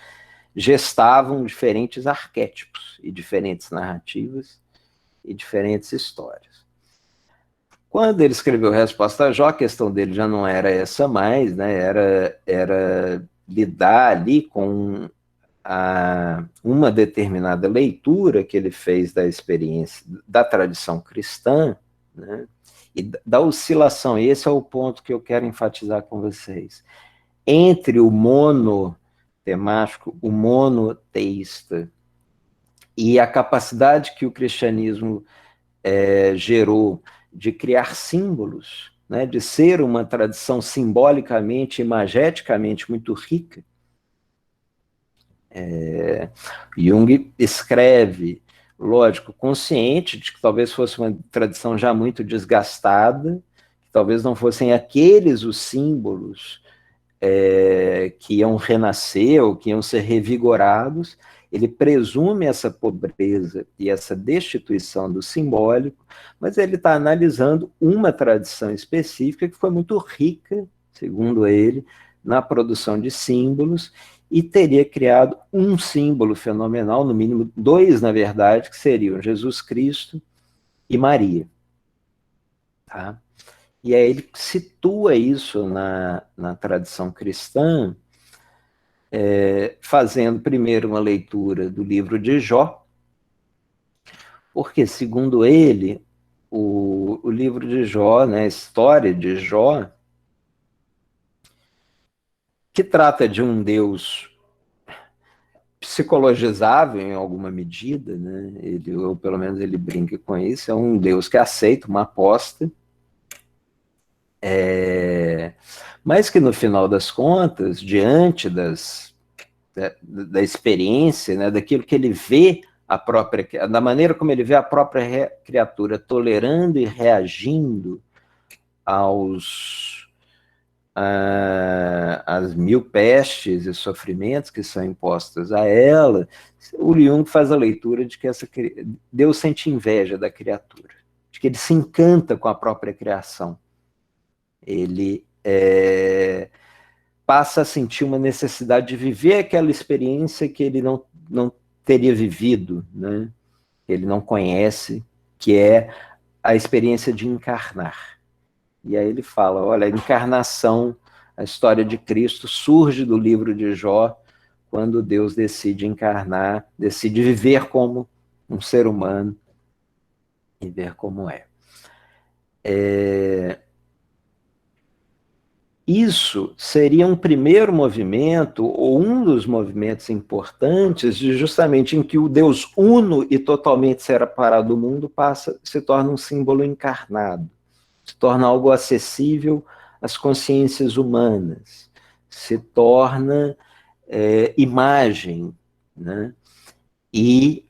gestavam diferentes arquétipos e diferentes narrativas e diferentes histórias. Quando ele escreveu Resposta a Jó, a questão dele já não era essa mais, né? Era lidar ali com uma determinada leitura que ele fez da experiência da tradição cristã, né? e da oscilação, e esse é o ponto que eu quero enfatizar com vocês, entre o monotemático, o monoteísta, e a capacidade que o cristianismo gerou de criar símbolos, né, de ser uma tradição simbolicamente, imageticamente muito rica. Jung escreve, lógico, consciente de que talvez fosse uma tradição já muito desgastada, que talvez não fossem aqueles os símbolos que iam renascer ou que iam ser revigorados. Ele presume essa pobreza e essa destituição do simbólico, mas ele está analisando uma tradição específica que foi muito rica, segundo ele, na produção de símbolos, e teria criado um símbolo fenomenal, no mínimo dois, na verdade, que seriam Jesus Cristo e Maria. Tá? E aí ele situa isso na tradição cristã, fazendo primeiro uma leitura do livro de Jó, porque, segundo ele, o livro de Jó, né, a história de Jó, que trata de um Deus psicologizável em alguma medida, né, ou pelo menos ele brinca com isso, é um Deus que aceita uma aposta, mas que no final das contas, diante da experiência, né, daquilo que ele vê da maneira como ele vê a própria criatura tolerando e reagindo às mil pestes e sofrimentos que são impostos a ela, o Jung faz a leitura de que Deus sente inveja da criatura, de que ele se encanta com a própria criação. Ele passa a sentir uma necessidade de viver aquela experiência que ele não teria vivido, né? Ele não conhece, que é a experiência de encarnar. E aí ele fala, olha, a encarnação, a história de Cristo surge do livro de Jó, quando Deus decide encarnar, decide viver como um ser humano e ver como é. Isso seria um primeiro movimento, ou um dos movimentos importantes, justamente em que o Deus uno e totalmente separado do mundo se torna um símbolo encarnado, se torna algo acessível às consciências humanas, se torna imagem, né? E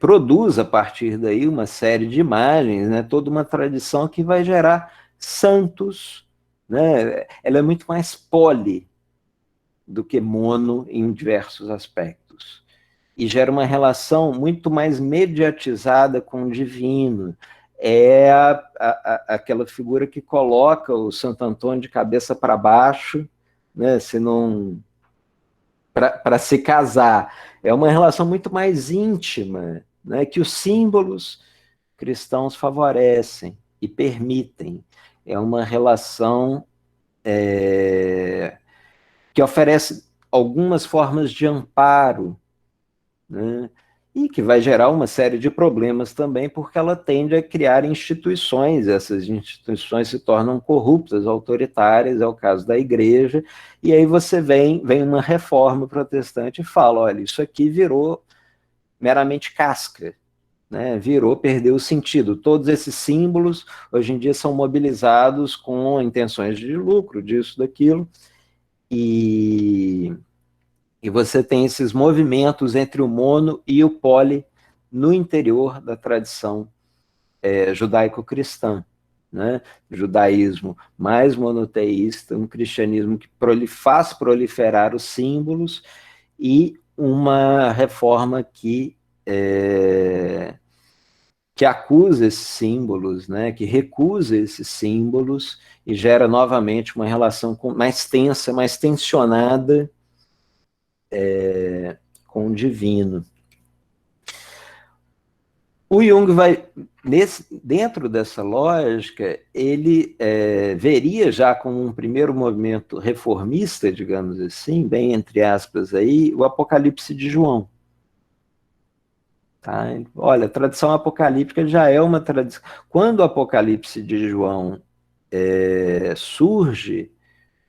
produz a partir daí uma série de imagens, né? Toda uma tradição que vai gerar santos, né? Ela é muito mais poli do que mono em diversos aspectos. E gera uma relação muito mais mediatizada com o divino. É aquela figura que coloca o Santo Antônio de cabeça para baixo, né? Se não... para se casar. É uma relação muito mais íntima, né? Que os símbolos cristãos favorecem e permitem. É uma relação que oferece algumas formas de amparo, né? E que vai gerar uma série de problemas também, porque ela tende a criar instituições, essas instituições se tornam corruptas, autoritárias, é o caso da igreja, e aí você vem uma reforma protestante e fala, olha, isso aqui virou meramente casca, né? Perdeu o sentido. Todos esses símbolos, hoje em dia, são mobilizados com intenções de lucro, disso, daquilo, e você tem esses movimentos entre o mono e o poli no interior da tradição judaico-cristã, né? Judaísmo mais monoteísta, um cristianismo que faz proliferar os símbolos, e uma reforma que acusa esses símbolos, né? Que recusa esses símbolos e gera novamente uma relação mais tensa, mais tensionada com o divino. O Jung vai, dentro dessa lógica, ele veria já como um primeiro movimento reformista, digamos assim, bem entre aspas aí, o Apocalipse de João. Tá? Olha, a tradição apocalíptica já é uma tradição. Quando o Apocalipse de João surge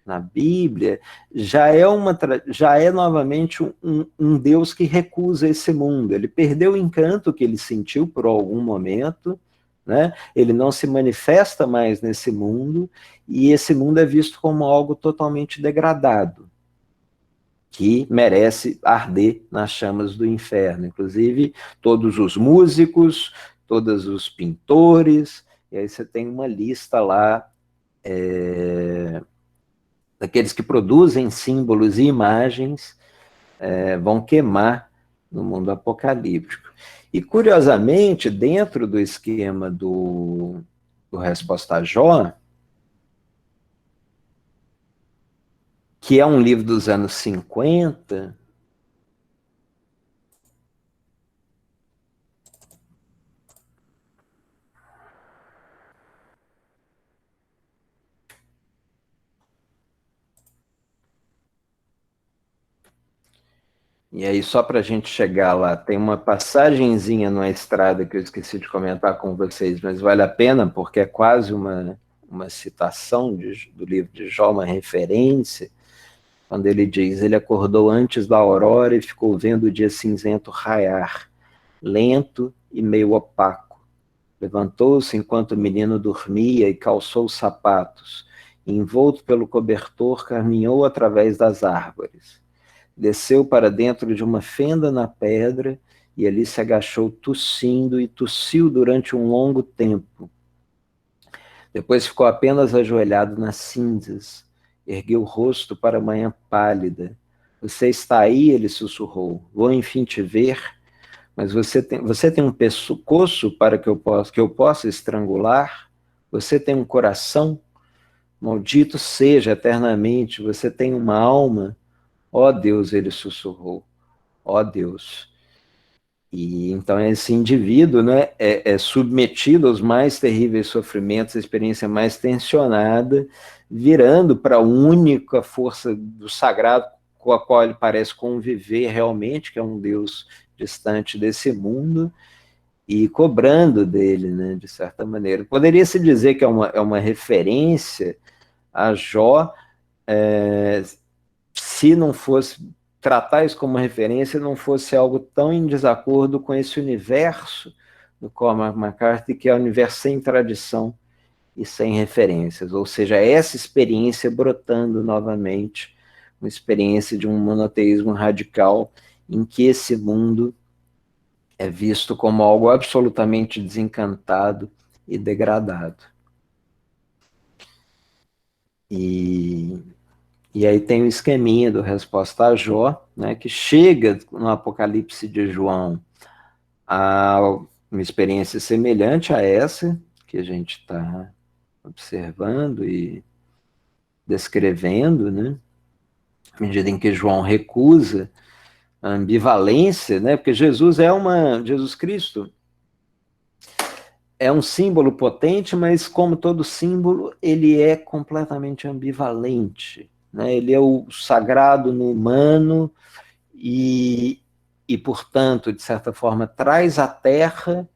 na Bíblia, já é novamente um Deus que recusa esse mundo. Ele perdeu o encanto que ele sentiu por algum momento, né? Ele não se manifesta mais nesse mundo, e esse mundo é visto como algo totalmente degradado, que merece arder nas chamas do inferno. Inclusive, todos os músicos, todos os pintores, e aí você tem uma lista lá daqueles que produzem símbolos e imagens, vão queimar no mundo apocalíptico. E, curiosamente, dentro do esquema do Resposta a Jó, que é um livro dos anos 50, e aí, só para a gente chegar lá, tem uma passagenzinha numa estrada que eu esqueci de comentar com vocês, mas vale a pena, porque é quase uma citação do livro de Jó, uma referência, quando ele diz: ele acordou antes da aurora e ficou vendo o dia cinzento raiar, lento e meio opaco. Levantou-se enquanto o menino dormia e calçou os sapatos, e, envolto pelo cobertor, caminhou através das árvores. Desceu para dentro de uma fenda na pedra e ali se agachou tossindo e tossiu durante um longo tempo. Depois ficou apenas ajoelhado nas cinzas, ergueu o rosto para a manhã pálida. Você está aí, ele sussurrou. Vou enfim te ver, mas você tem um pescoço para que eu possa estrangular? Você tem um coração? Maldito seja eternamente, você tem uma alma? Ó Deus, ele sussurrou. Ó Deus. E então esse indivíduo, né, é submetido aos mais terríveis sofrimentos, a experiência mais tensionada, virando para a única força do sagrado com a qual ele parece conviver realmente, que é um Deus distante desse mundo, e cobrando dele, né, de certa maneira. Poderia-se dizer que é uma referência a Jó, se não fosse tratar isso como referência, não fosse algo tão em desacordo com esse universo do Cormac McCarthy, que é um universo sem tradição e sem referências, ou seja, essa experiência brotando novamente, uma experiência de um monoteísmo radical, em que esse mundo é visto como algo absolutamente desencantado e degradado. E aí tem o esqueminha do Resposta a Jó, né, que chega no Apocalipse de João a uma experiência semelhante a essa que a gente está observando e descrevendo, né, à medida em que João recusa a ambivalência, né, porque Jesus Cristo é um símbolo potente, mas como todo símbolo, ele é completamente ambivalente, né? Ele é o sagrado no humano e, portanto, de certa forma, traz à terra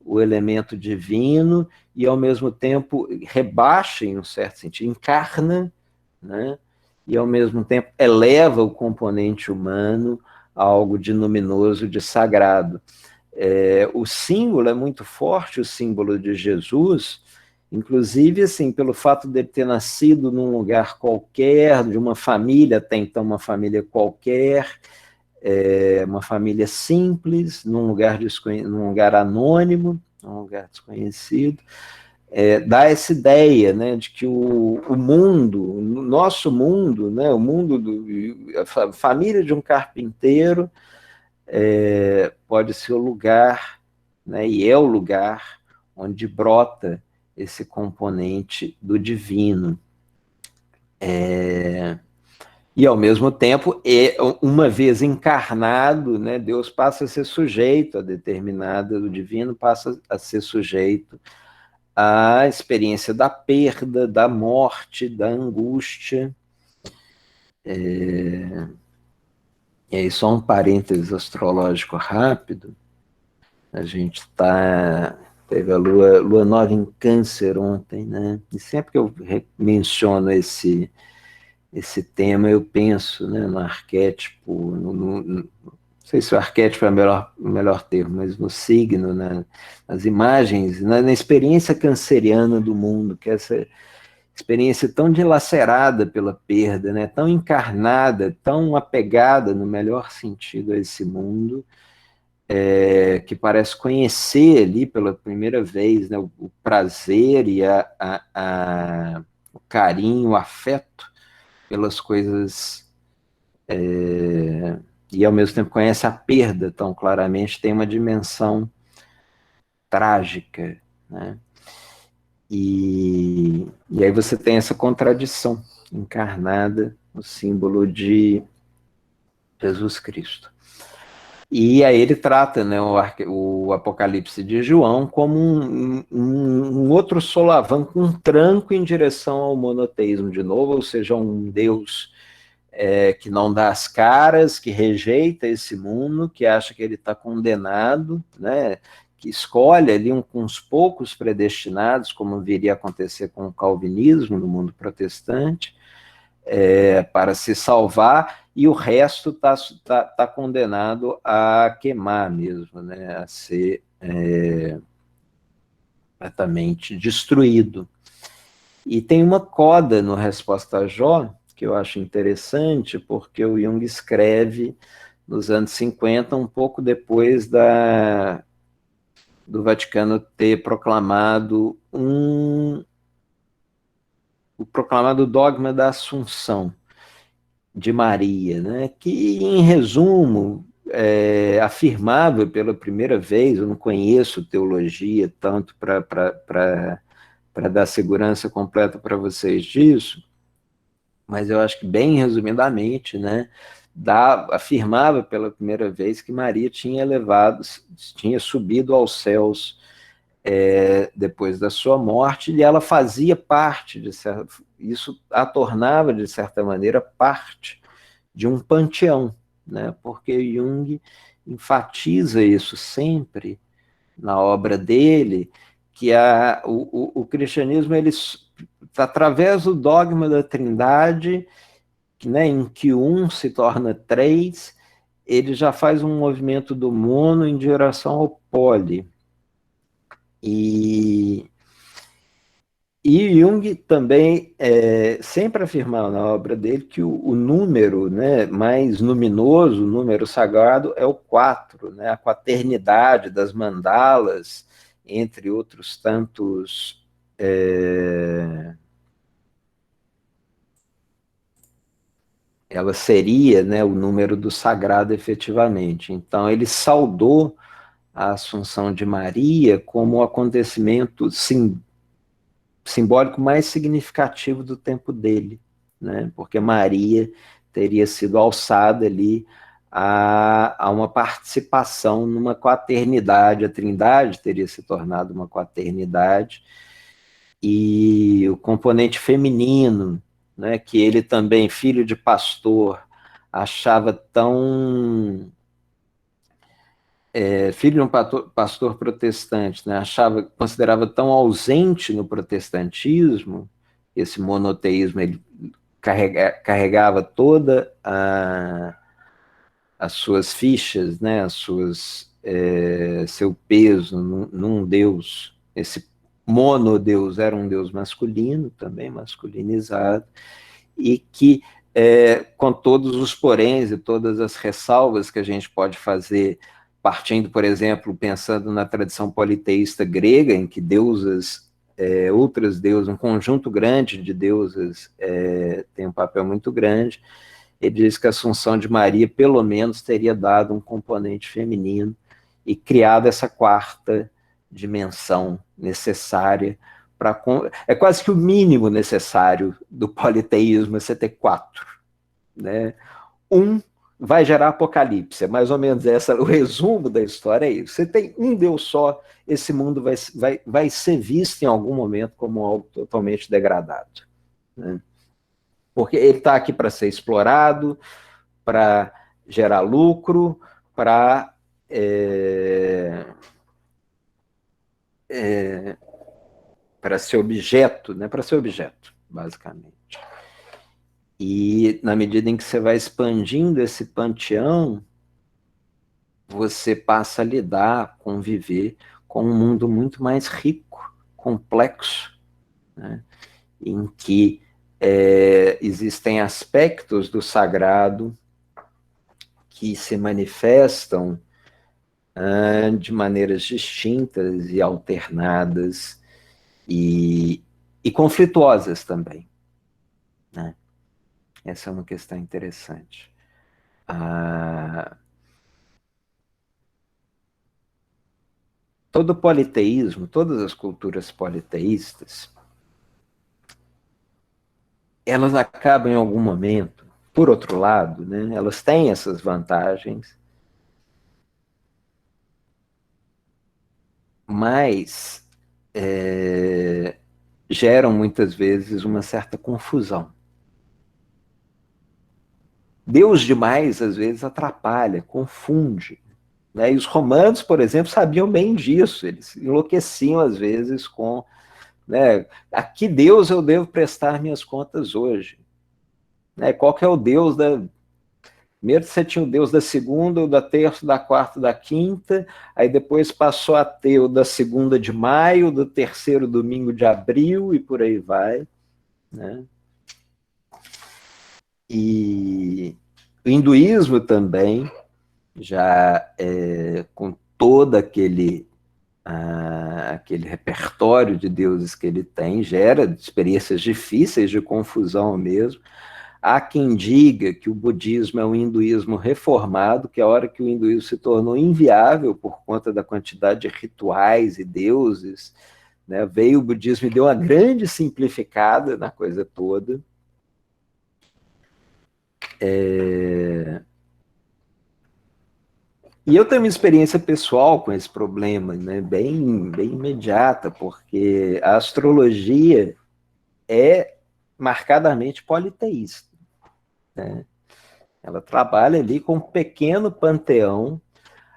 o elemento divino e, ao mesmo tempo, rebaixa, em um certo sentido, encarna, né? E, ao mesmo tempo, eleva o componente humano a algo de luminoso, de sagrado. O símbolo é muito forte, o símbolo de Jesus, inclusive, assim, pelo fato de ele ter nascido num lugar qualquer, de uma família, até então uma família qualquer, uma família simples, num lugar anônimo, num lugar desconhecido, dá essa ideia, né, de que o mundo, o nosso mundo, né, o mundo a família de um carpinteiro, pode ser o lugar, né, e é o lugar onde brota esse componente do divino. E, ao mesmo tempo, uma vez encarnado, né, Deus passa a ser sujeito a determinada, o divino passa a ser sujeito à experiência da perda, da morte, da angústia. E aí, só um parênteses astrológico rápido. A gente teve a lua nova em Câncer ontem, né? E sempre que eu menciono esse tema, eu penso, né, no arquétipo, não sei se o arquétipo é o melhor termo, mas no signo, nas imagens, na experiência canceriana do mundo, que é essa experiência tão dilacerada pela perda, né, tão encarnada, tão apegada, no melhor sentido, a esse mundo, que parece conhecer ali pela primeira vez, né, o prazer e o carinho, o afeto pelas coisas, e ao mesmo tempo conhece a perda tão claramente, tem uma dimensão trágica, né? E aí você tem essa contradição encarnada no símbolo de Jesus Cristo. E aí ele trata, né, o Apocalipse de João como um outro solavanco, um tranco em direção ao monoteísmo de novo, ou seja, um Deus que não dá as caras, que rejeita esse mundo, que acha que ele está condenado, né, que escolhe ali uns poucos predestinados, como viria a acontecer com o calvinismo no mundo protestante, para se salvar, e o resto tá condenado a queimar mesmo, né, a ser completamente destruído. E tem uma coda no Resposta a Jó, que eu acho interessante, porque o Jung escreve nos anos 50, um pouco depois do Vaticano ter proclamado o proclamado dogma da Assunção de Maria, né, que, em resumo, afirmava pela primeira vez, eu não conheço teologia tanto para dar segurança completa para vocês disso, mas eu acho que, bem resumidamente, né, afirmava pela primeira vez que Maria tinha subido aos céus depois da sua morte, e ela fazia parte, isso a tornava, de certa maneira, parte de um panteão, né, porque Jung enfatiza isso sempre na obra dele, que o cristianismo, ele, através do dogma da Trindade, né, em que um se torna três, ele já faz um movimento do mono em direção ao poli. E Jung também sempre afirmava na obra dele que o número, né, mais luminoso, o número sagrado, é o 4, né, a quaternidade das mandalas, entre outros tantos ela seria, né, o número do sagrado efetivamente. Então ele saudou a Assunção de Maria como o acontecimento simbólico mais significativo do tempo dele, né? Porque Maria teria sido alçada ali a uma participação numa quaternidade, a Trindade teria se tornado uma quaternidade, e o componente feminino, né, que ele também, filho de pastor, achava tão filho de um pastor protestante, né, considerava tão ausente no protestantismo, esse monoteísmo, ele carregava toda as suas fichas, né, seu peso num Deus. Esse monodeus era um Deus masculino, também masculinizado, e que, com todos os poréns e todas as ressalvas que a gente pode fazer, partindo, por exemplo, pensando na tradição politeísta grega, em que outras deusas, um conjunto grande de deusas tem um papel muito grande, ele diz que a Assunção de Maria, pelo menos, teria dado um componente feminino e criado essa quarta dimensão necessária para... É quase que o mínimo necessário do politeísmo, você ter 4, né? Um vai gerar apocalipse, é mais ou menos o resumo da história é isso. Você tem um Deus só, esse mundo vai ser visto em algum momento como algo totalmente degradado, né? Porque ele está aqui para ser explorado, para gerar lucro, para para ser objeto, né? Para ser objeto, basicamente. E na medida em que você vai expandindo esse panteão, você passa a lidar, conviver com um mundo muito mais rico, complexo, né? Em que existem aspectos do sagrado que se manifestam de maneiras distintas e alternadas e conflituosas também, né? Essa é uma questão interessante. Todo politeísmo, todas as culturas politeístas, elas acabam em algum momento, por outro lado, né, elas têm essas vantagens, mas geram muitas vezes uma certa confusão. Deus demais, às vezes, atrapalha, confunde. Né? E os romanos, por exemplo, sabiam bem disso, eles enlouqueciam, às vezes, com, né, a que Deus eu devo prestar minhas contas hoje? Né? Qual que é o Deus da... Primeiro você tinha o Deus da segunda, o da terça, da quarta, da quinta, aí depois passou a ter o da segunda de maio, do terceiro domingo de abril e por aí vai, né? E o hinduísmo também, já com todo aquele repertório de deuses que ele tem, gera experiências difíceis de confusão mesmo. Há quem diga que o budismo é um hinduísmo reformado, que a hora que o hinduísmo se tornou inviável por conta da quantidade de rituais e deuses, né, veio o budismo e deu uma grande simplificada na coisa toda. E eu tenho uma experiência pessoal com esse problema, né, bem imediata, porque a astrologia é marcadamente politeísta, né? Ela trabalha ali com um pequeno panteão.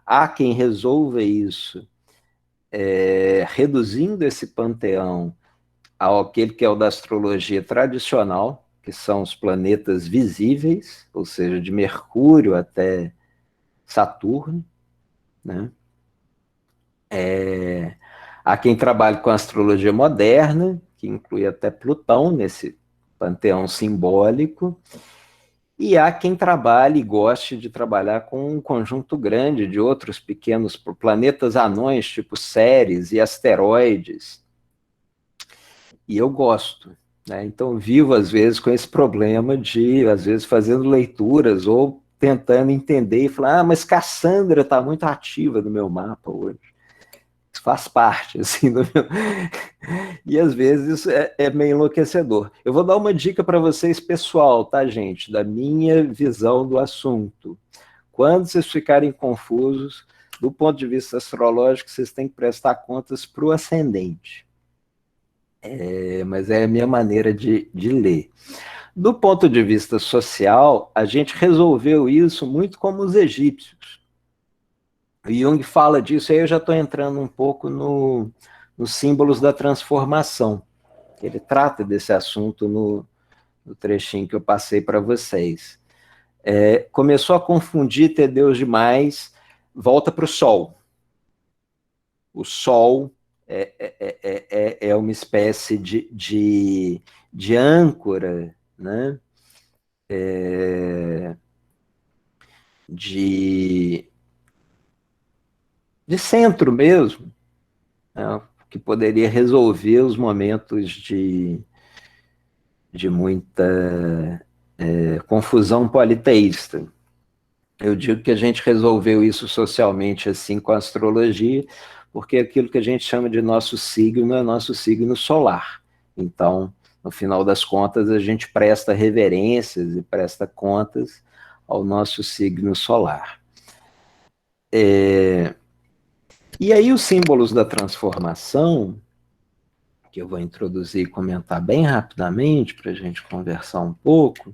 Há quem resolva isso reduzindo esse panteão ao aquele que é o da astrologia tradicional, que são os planetas visíveis, ou seja, de Mercúrio até Saturno, né? Há quem trabalhe com a astrologia moderna, que inclui até Plutão nesse panteão simbólico, e há quem trabalhe e goste de trabalhar com um conjunto grande de outros pequenos planetas anões, tipo Ceres e asteroides. E eu gosto, né? Então vivo às vezes com esse problema de, às vezes, fazendo leituras ou tentando entender e falar, mas Cassandra está muito ativa no meu mapa hoje. Isso faz parte, assim, do meu... E às vezes isso é meio enlouquecedor. Eu vou dar uma dica para vocês pessoal, tá, gente? Da minha visão do assunto. Quando vocês ficarem confusos, do ponto de vista astrológico, vocês têm que prestar contas para o ascendente. Mas é a minha maneira de ler. Do ponto de vista social, a gente resolveu isso muito como os egípcios. O Jung fala disso, aí eu já estou entrando um pouco nos símbolos da transformação. Ele trata desse assunto no trechinho que eu passei para vocês. Começou a confundir, ter Deus demais, volta para o Sol. O Sol é uma espécie de âncora, né? De centro mesmo, né? Que poderia resolver os momentos de muita confusão politeísta. Eu digo que a gente resolveu isso socialmente assim com a astrologia, porque aquilo que a gente chama de nosso signo é nosso signo solar. Então, no final das contas, a gente presta reverências e presta contas ao nosso signo solar. E aí os símbolos da transformação, que eu vou introduzir e comentar bem rapidamente para a gente conversar um pouco,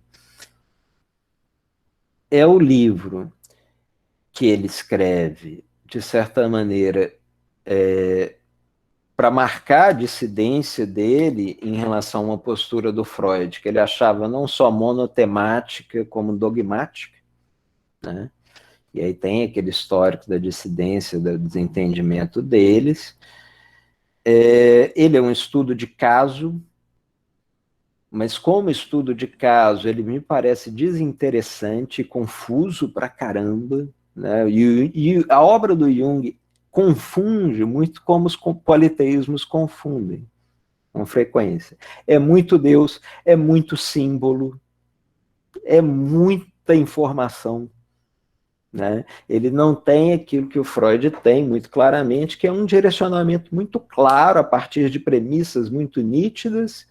é o livro que ele escreve, de certa maneira, para marcar a dissidência dele em relação a uma postura do Freud, que ele achava não só monotemática, como dogmática, né? E aí tem aquele histórico da dissidência, do desentendimento deles. Ele é um estudo de caso, mas como estudo de caso, ele me parece desinteressante, confuso pra caramba, né? E a obra do Jung confunde muito como os politeísmos confundem, com frequência. É muito Deus, é muito símbolo, é muita informação, né? Ele não tem aquilo que o Freud tem muito claramente, que é um direcionamento muito claro a partir de premissas muito nítidas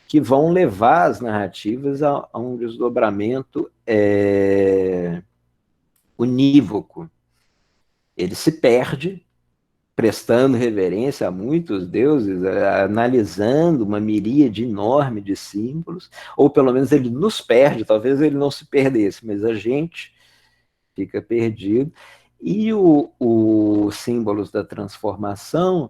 que vão levar as narrativas a um desdobramento unívoco. Ele se perde prestando reverência a muitos deuses, analisando uma miríade enorme de símbolos, ou pelo menos ele nos perde, talvez ele não se perdesse, mas a gente fica perdido. E o Símbolos da Transformação,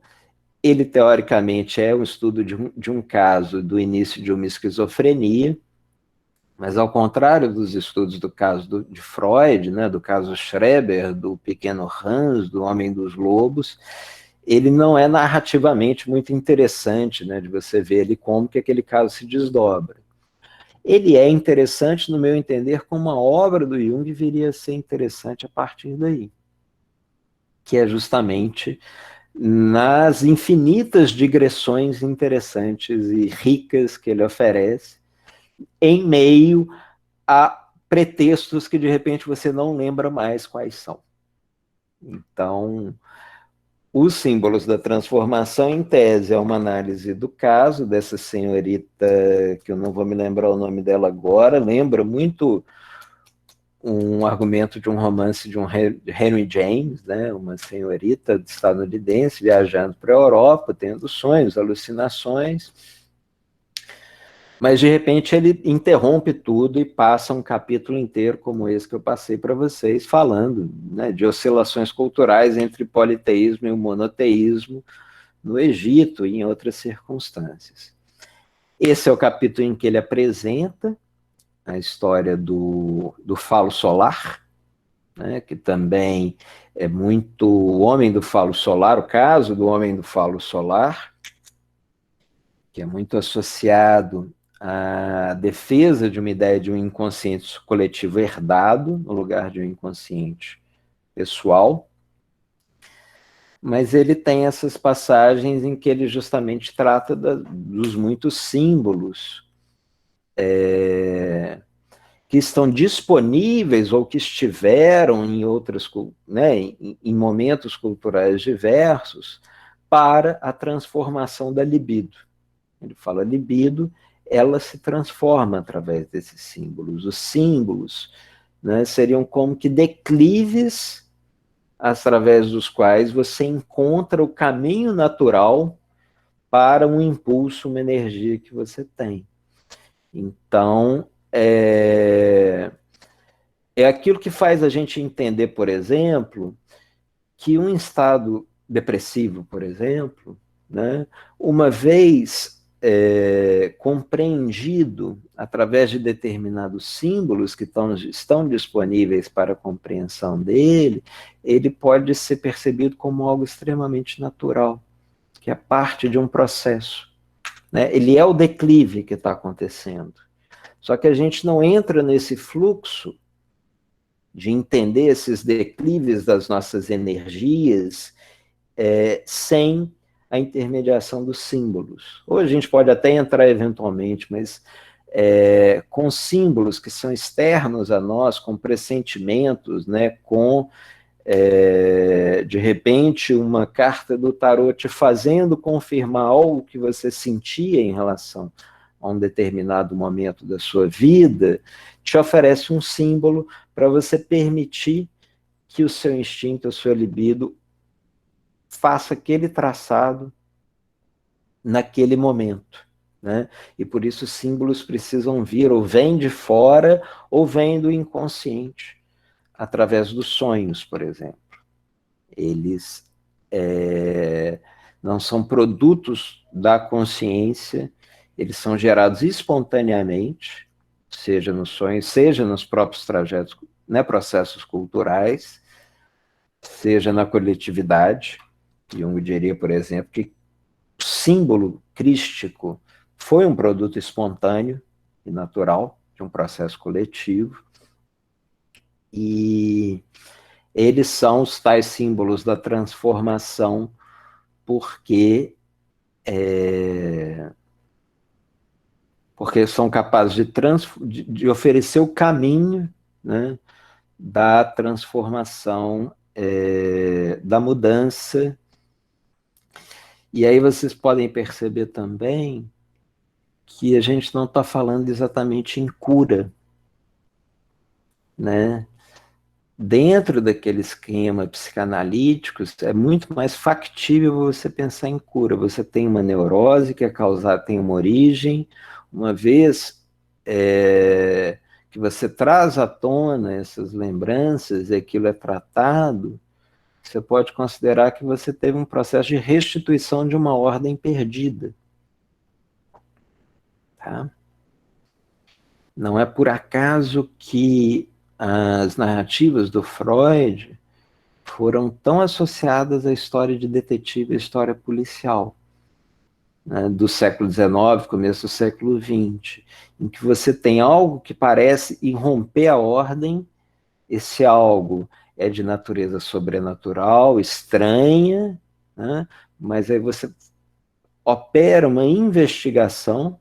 ele teoricamente é um estudo de um caso do início de uma esquizofrenia, mas ao contrário dos estudos do caso de Freud, né, do caso Schreber, do pequeno Hans, do Homem dos Lobos, ele não é narrativamente muito interessante, né, de você ver ele como que aquele caso se desdobra. Ele é interessante, no meu entender, como a obra do Jung viria a ser interessante a partir daí, que é justamente nas infinitas digressões interessantes e ricas que ele oferece, em meio a pretextos que de repente você não lembra mais quais são. Então, os Símbolos da Transformação, em tese, é uma análise do caso dessa senhorita, que eu não vou me lembrar o nome dela agora, lembra muito um argumento de um romance de um Henry James, né, uma senhorita estadunidense viajando para a Europa, tendo sonhos, alucinações, mas de repente ele interrompe tudo e passa um capítulo inteiro como esse que eu passei para vocês, falando, né, de oscilações culturais entre politeísmo e o monoteísmo no Egito e em outras circunstâncias. Esse é o capítulo em que ele apresenta a história do falo solar, né, que também é muito o homem do falo solar, o caso do homem do falo solar, que é muito associado à defesa de uma ideia de um inconsciente coletivo herdado, no lugar de um inconsciente pessoal, mas ele tem essas passagens em que ele justamente trata dos muitos símbolos que estão disponíveis ou que estiveram em outras, né, em momentos culturais diversos para a transformação da libido. Ele fala libido, ela se transforma através desses símbolos. Os símbolos, né, seriam como que declives através dos quais você encontra o caminho natural para um impulso, uma energia que você tem. Então, é aquilo que faz a gente entender, por exemplo, que um estado depressivo, por exemplo, né, uma vez compreendido através de determinados símbolos que estão disponíveis para a compreensão dele, ele pode ser percebido como algo extremamente natural, que é parte de um processo, né? Ele é o declive que está acontecendo. Só que a gente não entra nesse fluxo de entender esses declives das nossas energias sem a intermediação dos símbolos. Ou a gente pode até entrar eventualmente, mas com símbolos que são externos a nós, com pressentimentos, né, com, de repente, uma carta do tarot te fazendo confirmar algo que você sentia em relação a um determinado momento da sua vida, te oferece um símbolo para você permitir que o seu instinto, a sua libido, faça aquele traçado naquele momento, né? E por isso os símbolos precisam vir, ou vêm de fora, ou vêm do inconsciente, através dos sonhos, por exemplo. Eles não são produtos da consciência, eles são gerados espontaneamente, seja nos sonhos, seja nos próprios trajetos, né, processos culturais, seja na coletividade. Jung diria, por exemplo, que o símbolo crístico foi um produto espontâneo e natural de um processo coletivo, e eles são os tais símbolos da transformação, porque porque são capazes de oferecer o caminho, né, da transformação, da mudança. E aí vocês podem perceber também que a gente não está falando exatamente em cura, né? Dentro daquele esquema psicanalítico, é muito mais factível você pensar em cura. Você tem uma neurose que é causada, tem uma origem, uma vez que você traz à tona essas lembranças e aquilo é tratado, você pode considerar que você teve um processo de restituição de uma ordem perdida. Tá? Não é por acaso que as narrativas do Freud foram tão associadas à história de detetive e à história policial, né, do século XIX, começo do século XX, em que você tem algo que parece irromper a ordem, esse algo é de natureza sobrenatural, estranha, né, mas aí você opera uma investigação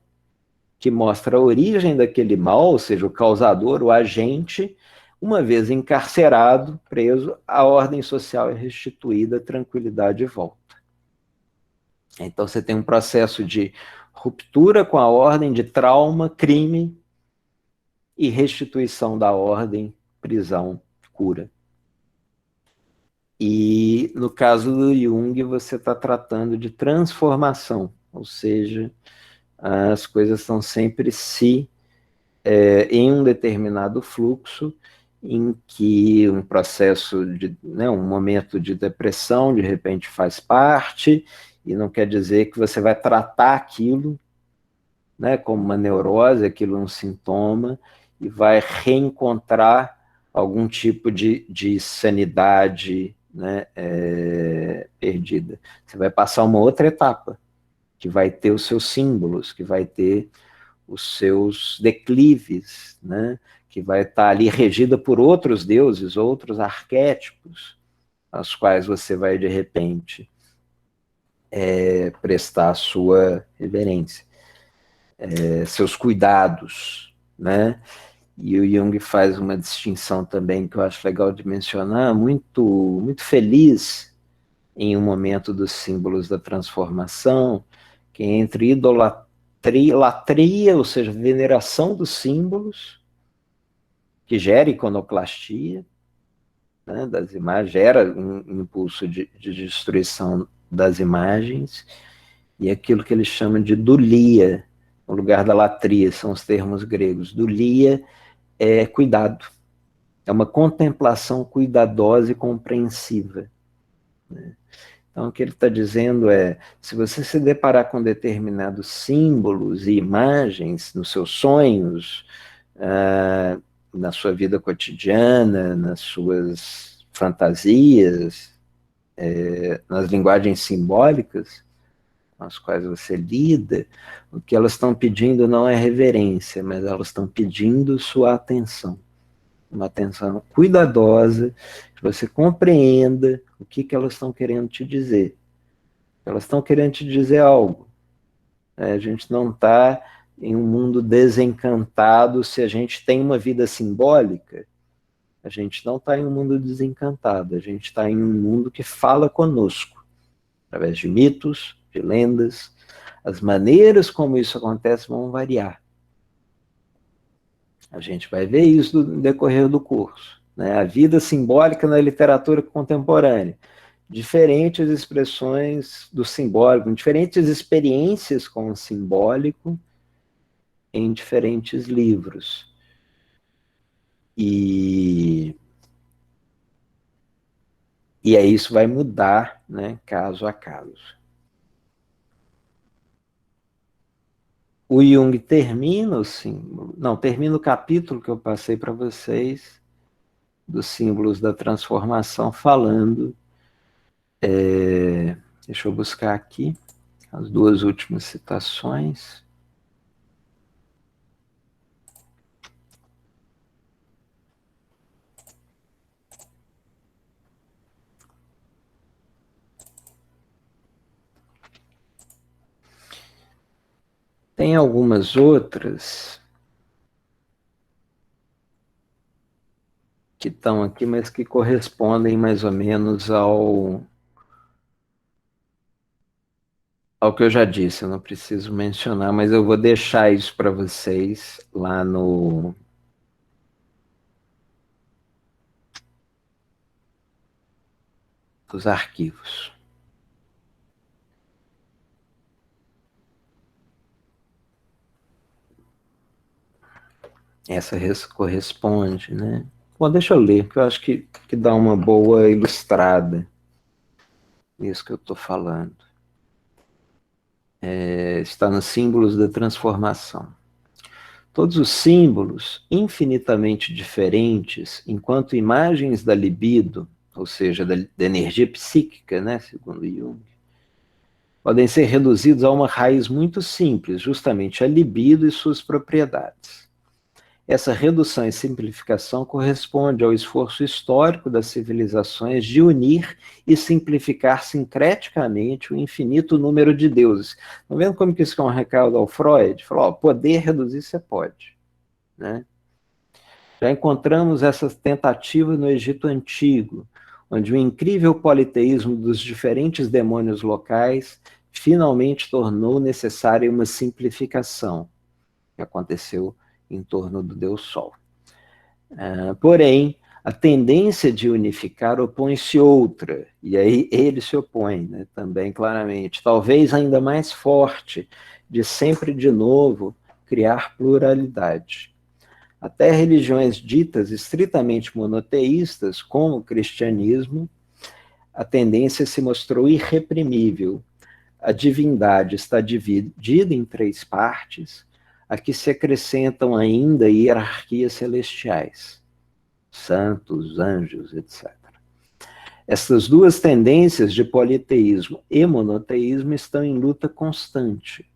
que mostra a origem daquele mal, ou seja, o causador, o agente. Uma vez encarcerado, preso, a ordem social é restituída, tranquilidade e volta. Então você tem um processo de ruptura com a ordem, de trauma, crime e restituição da ordem, prisão, cura. E no caso do Jung, você está tratando de transformação, ou seja, as coisas estão sempre em um determinado fluxo, em que um processo de, né, um momento de depressão de repente faz parte, e não quer dizer que você vai tratar aquilo, né, como uma neurose, aquilo é um sintoma, e vai reencontrar algum tipo de sanidade, né, perdida. Você vai passar uma outra etapa, que vai ter os seus símbolos, que vai ter os seus declives, né, que vai estar ali regida por outros deuses, outros arquétipos, aos quais você vai, de repente, prestar a sua reverência, seus cuidados, né? E o Jung faz uma distinção também que eu acho legal de mencionar, muito, muito feliz em um momento dos símbolos da transformação, que é entre idolatria, ou seja, veneração dos símbolos, que gera iconoclastia, né, das imagens, gera um impulso de destruição das imagens, e aquilo que ele chama de dulia, no lugar da latria, são os termos gregos. Dulia é cuidado, é uma contemplação cuidadosa e compreensiva. Né? Então, o que ele está dizendo é, se você se deparar com determinados símbolos e imagens nos seus sonhos, na sua vida cotidiana, nas suas fantasias, nas linguagens simbólicas com as quais você lida, o que elas estão pedindo não é reverência, mas elas estão pedindo sua atenção. Uma atenção cuidadosa, que você compreenda o que elas estão querendo te dizer. Elas estão querendo te dizer algo. A gente não está em um mundo desencantado se a gente tem uma vida simbólica. A gente não está em um mundo desencantado, a gente está em um mundo que fala conosco, através de mitos, de lendas. As maneiras como isso acontece vão variar. A gente vai ver isso no decorrer do curso. Né? A vida simbólica na literatura contemporânea. Diferentes expressões do simbólico, diferentes experiências com o simbólico em diferentes livros. E aí isso vai mudar, né, caso a caso. o Jung termina o símbolo, não, termina o capítulo que eu passei para vocês, dos símbolos da transformação, falando, deixa eu buscar aqui, as duas últimas citações. Tem algumas outras que estão aqui, mas que correspondem mais ou menos ao que eu já disse, eu não preciso mencionar, mas eu vou deixar isso para vocês lá nos arquivos. Essa corresponde, né? Bom, deixa eu ler, que eu acho que dá uma boa ilustrada nisso que eu estou falando. Está nos símbolos da transformação. Todos os símbolos, infinitamente diferentes, enquanto imagens da libido, ou seja, da energia psíquica, né, segundo Jung, podem ser reduzidos a uma raiz muito simples, justamente a libido e suas propriedades. Essa redução e simplificação corresponde ao esforço histórico das civilizações de unir e simplificar sincreticamente o infinito número de deuses. Estão vendo como que isso é um recado ao Freud? Falou, ó, poder reduzir você pode, né? Já encontramos essas tentativas no Egito Antigo, onde o incrível politeísmo dos diferentes demônios locais finalmente tornou necessária uma simplificação, que aconteceu em torno do Deus Sol. Porém, a tendência de unificar opõe-se outra, e aí ele se opõe, né, também claramente, talvez ainda mais forte, de sempre de novo criar pluralidade. Até religiões ditas estritamente monoteístas, como o cristianismo, a tendência se mostrou irreprimível. A divindade está dividida em três partes, a que se acrescentam ainda hierarquias celestiais, santos, anjos, etc. Essas duas tendências de politeísmo e monoteísmo estão em luta constante.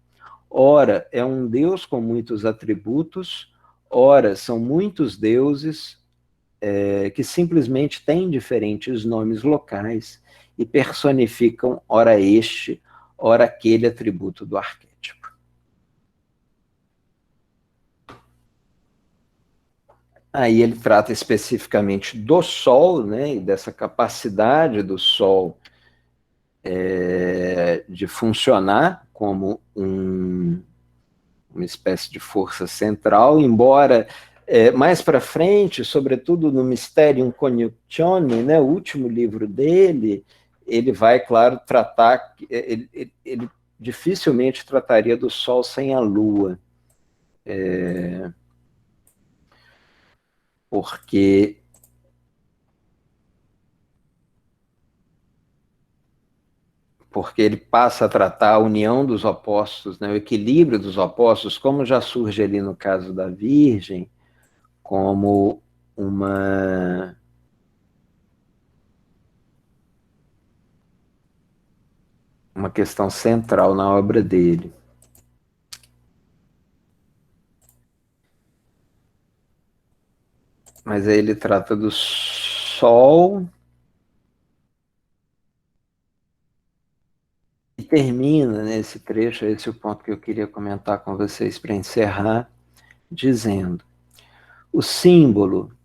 Ora, é um Deus com muitos atributos, ora, são muitos deuses que simplesmente têm diferentes nomes locais e personificam, ora este, ora aquele atributo do arquétipo. Aí ele trata especificamente do Sol, né, e dessa capacidade do Sol de funcionar como uma espécie de força central, embora mais para frente, sobretudo no Mysterium Coniunctione, né, o último livro dele, ele vai, claro, tratar, ele dificilmente trataria do Sol sem a Lua, porque ele passa a tratar a união dos opostos, né, o equilíbrio dos opostos, como já surge ali no caso da Virgem, como uma questão central na obra dele. Mas aí ele trata do Sol e termina nesse trecho, esse é o ponto que eu queria comentar com vocês para encerrar, dizendo: o símbolo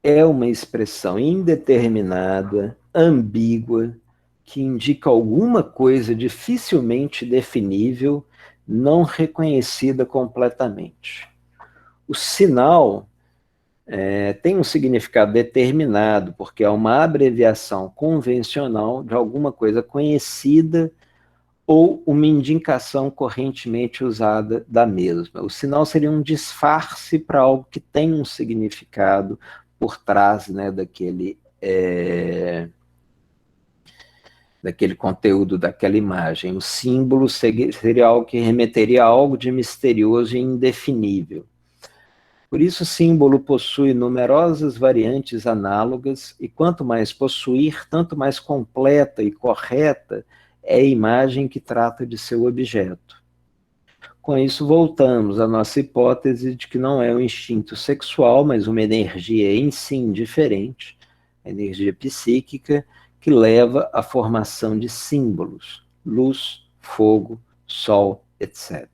é uma expressão indeterminada, ambígua, que indica alguma coisa dificilmente definível, não reconhecida completamente. O sinal tem um significado determinado, porque é uma abreviação convencional de alguma coisa conhecida ou uma indicação correntemente usada da mesma. O sinal seria um disfarce para algo que tem um significado por trás, né, daquele daquele conteúdo, daquela imagem. O símbolo seria algo que remeteria a algo de misterioso e indefinível. Por isso, o símbolo possui numerosas variantes análogas, e quanto mais possuir, tanto mais completa e correta é a imagem que trata de seu objeto. Com isso, voltamos à nossa hipótese de que não é um instinto sexual, mas uma energia em si indiferente, a energia psíquica, que leva à formação de símbolos, luz, fogo, sol, etc.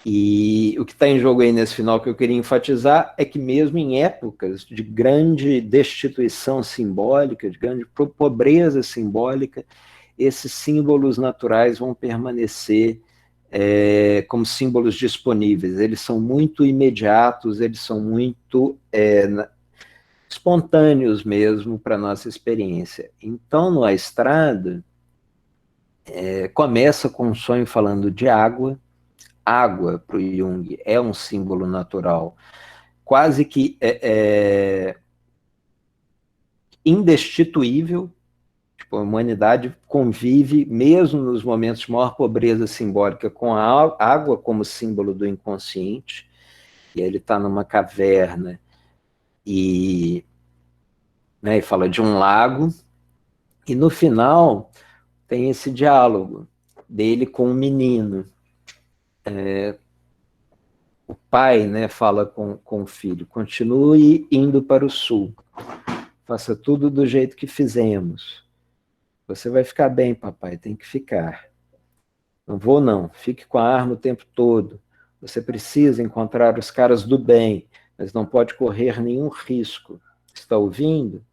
E o que está em jogo aí nesse final que eu queria enfatizar é que mesmo em épocas de grande destituição simbólica, de grande pobreza simbólica, esses símbolos naturais vão permanecer como símbolos disponíveis. Eles são muito imediatos, eles são muito espontâneos mesmo para a nossa experiência. Então, no A Estrada, começa com um sonho falando de água. Água, para o Jung, é um símbolo natural, quase que indestituível. Tipo, a humanidade convive, mesmo nos momentos de maior pobreza simbólica, com a água como símbolo do inconsciente. E ele está numa caverna e fala de um lago, e no final tem esse diálogo dele com o menino. O pai fala com o filho: continue indo para o sul, faça tudo do jeito que fizemos. Você vai ficar bem, papai, tem que ficar. Não vou não, fique com a arma o tempo todo. Você precisa encontrar os caras do bem, mas não pode correr nenhum risco. Está ouvindo?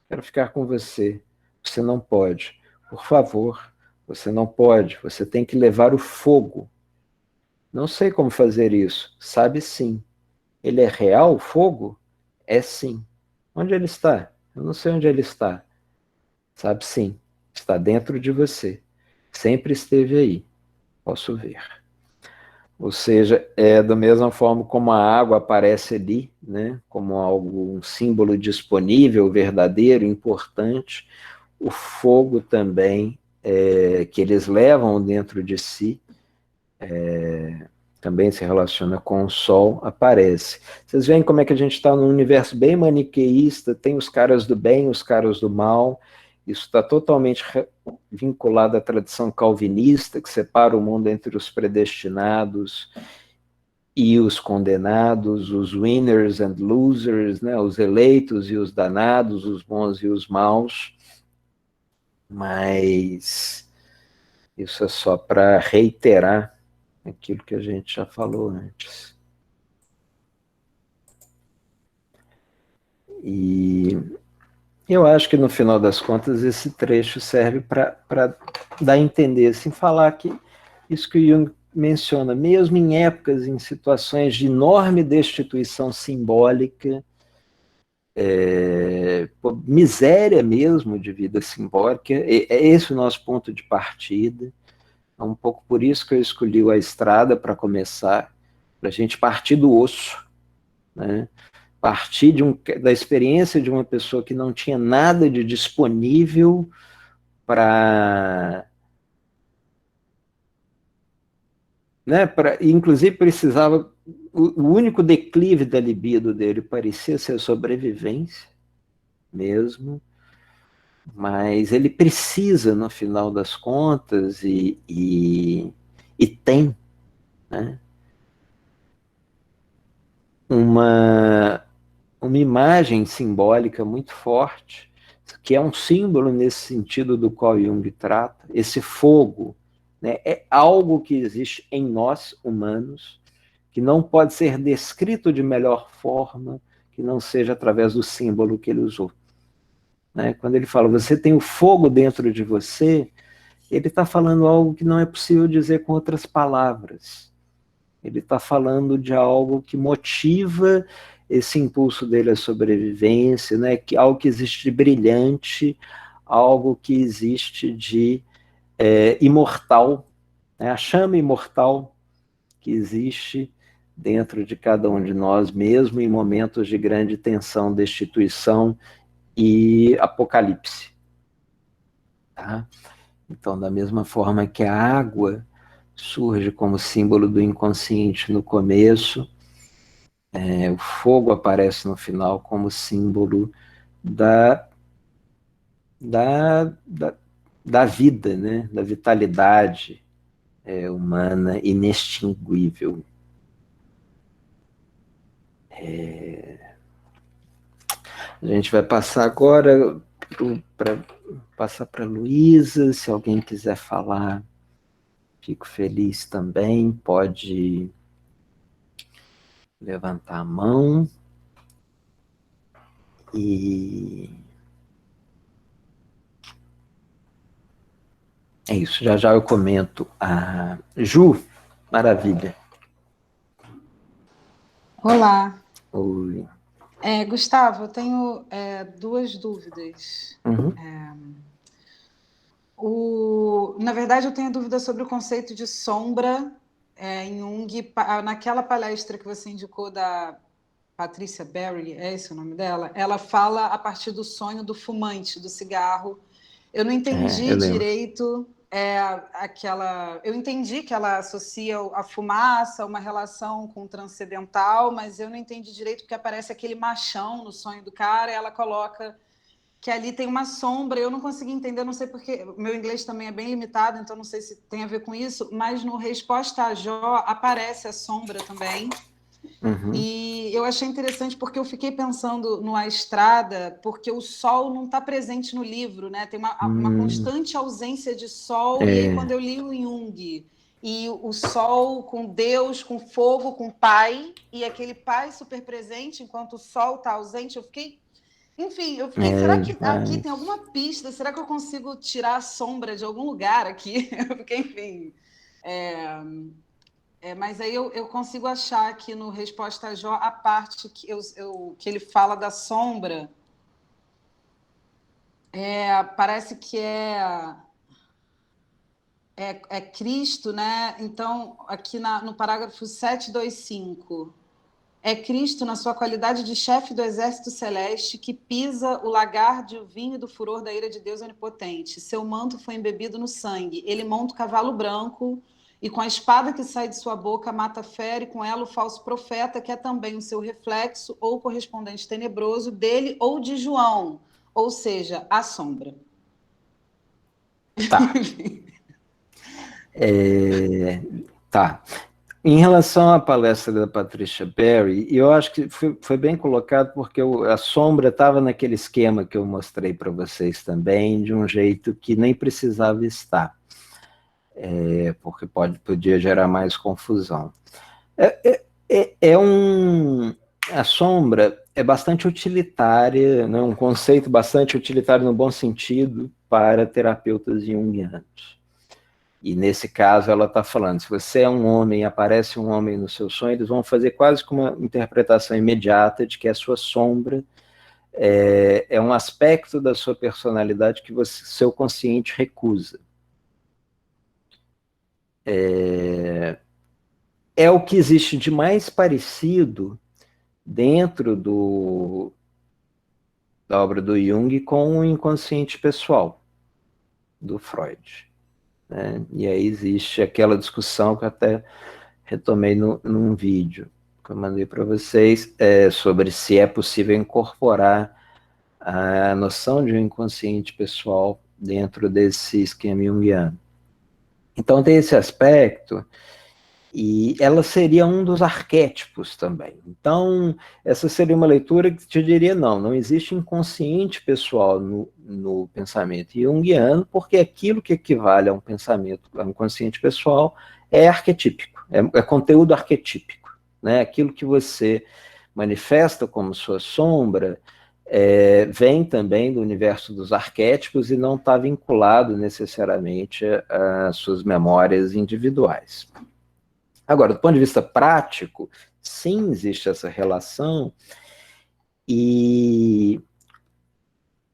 Quero ficar com você. Você não pode. Por favor, você não pode. Você tem que levar o fogo. Não sei como fazer isso. Sabe sim. Ele é real, o fogo? É sim. Onde ele está? Eu não sei onde ele está. Sabe sim. Está dentro de você. Sempre esteve aí. Posso ver. Ou seja, da mesma forma como a água aparece ali, como algo, um símbolo disponível, verdadeiro, importante, o fogo também, que eles levam dentro de si, também se relaciona com o sol, aparece. Vocês veem como é que a gente está num universo bem maniqueísta, tem os caras do bem, os caras do mal, isso está totalmente vinculado à tradição calvinista, que separa o mundo entre os predestinados e os condenados, os winners and losers, os eleitos e os danados, os bons e os maus. Mas isso é só para reiterar aquilo que a gente já falou antes. E eu acho que no final das contas esse trecho serve para dar a entender, assim, falar que isso que o Jung menciona, mesmo em épocas, em situações de enorme destituição simbólica, miséria mesmo de vida simbólica, é esse o nosso ponto de partida. É um pouco por isso que eu escolhi A Estrada para começar, para a gente partir do osso, partir da experiência de uma pessoa que não tinha nada de disponível para... inclusive precisava... O único declive da libido dele parecia ser a sobrevivência mesmo, mas ele precisa, no final das contas, e tem, uma imagem simbólica muito forte, que é um símbolo nesse sentido do qual Jung trata. Esse fogo é algo que existe em nós, humanos, que não pode ser descrito de melhor forma que não seja através do símbolo que ele usou. Quando ele fala, você tem o fogo dentro de você, ele está falando algo que não é possível dizer com outras palavras. Ele está falando de algo que motiva esse impulso dele à sobrevivência, algo que existe de brilhante, algo que existe de imortal, a chama imortal que existe dentro de cada um de nós, mesmo em momentos de grande tensão, destituição e apocalipse. tá? Então, da mesma forma que a água surge como símbolo do inconsciente no começo, o fogo aparece no final como símbolo da, da, da, da vida, né? Da vitalidade humana inextinguível. A gente vai passar agora para passar para a Luísa, se alguém quiser falar, fico feliz também, pode levantar a mão. E é isso, já já eu comento. A Ju, maravilha. Olá. Oi. Gustavo, eu tenho duas dúvidas. Uhum. Na verdade, eu tenho dúvida sobre o conceito de sombra em Jung. Naquela palestra que você indicou da Patricia Berry, é esse o nome dela? Ela fala a partir do sonho do fumante, do cigarro. Eu não entendi Eu lembro. direito eu entendi que ela associa a fumaça a uma relação com o transcendental, mas eu não entendi direito porque aparece aquele machão no sonho do cara e ela coloca que ali tem uma sombra. Eu não consegui entender, não sei porque meu inglês também é bem limitado, então não sei se tem a ver com isso, mas no Resposta a Jó aparece a sombra também. Uhum. E eu achei interessante porque eu fiquei pensando no A Estrada, porque o sol não está presente no livro, né? Tem uma constante ausência de sol. E aí, quando eu li o Jung, e o sol com Deus, com fogo, com pai, e aquele pai super presente enquanto o sol está ausente, eu fiquei. Enfim, será que aqui tem alguma pista? Será que eu consigo tirar a sombra de algum lugar aqui? Porque, enfim. Mas aí eu consigo achar aqui no Resposta a Jó a parte que ele fala da sombra. Parece que é Cristo, né? Então, aqui no parágrafo 725, é Cristo, na sua qualidade de chefe do exército celeste, que pisa o lagar de vinho do furor da ira de Deus onipotente. Seu manto foi embebido no sangue. Ele monta o cavalo branco e com a espada que sai de sua boca mata a fera e com ela o falso profeta, que é também o seu reflexo ou correspondente tenebroso dele ou de João, ou seja, a sombra. Tá. Tá. Em relação à palestra da Patricia Berry, eu acho que foi bem colocado porque a sombra estava naquele esquema que eu mostrei para vocês também, de um jeito que nem precisava estar, porque podia gerar mais confusão. A sombra é bastante utilitária, né, um conceito bastante utilitário no bom sentido para terapeutas junguianos. E nesse caso ela está falando, se você é um homem, aparece um homem no seu sonho, eles vão fazer quase que uma interpretação imediata de que a sua sombra é um aspecto da sua personalidade que seu consciente recusa. É o que existe de mais parecido dentro da obra do Jung com o inconsciente pessoal do Freud. Né? E aí existe aquela discussão que eu até retomei num vídeo que eu mandei para vocês, sobre se é possível incorporar a noção de um inconsciente pessoal dentro desse esquema junguiano. Então tem esse aspecto, e ela seria um dos arquétipos também. Então, essa seria uma leitura que te diria, não existe inconsciente pessoal no pensamento junguiano, porque aquilo que equivale a um pensamento, a um consciente pessoal, é arquetípico, é conteúdo arquetípico. Né? Aquilo que você manifesta como sua sombra vem também do universo dos arquétipos e não está vinculado necessariamente às suas memórias individuais. Agora, do ponto de vista prático, sim, existe essa relação, e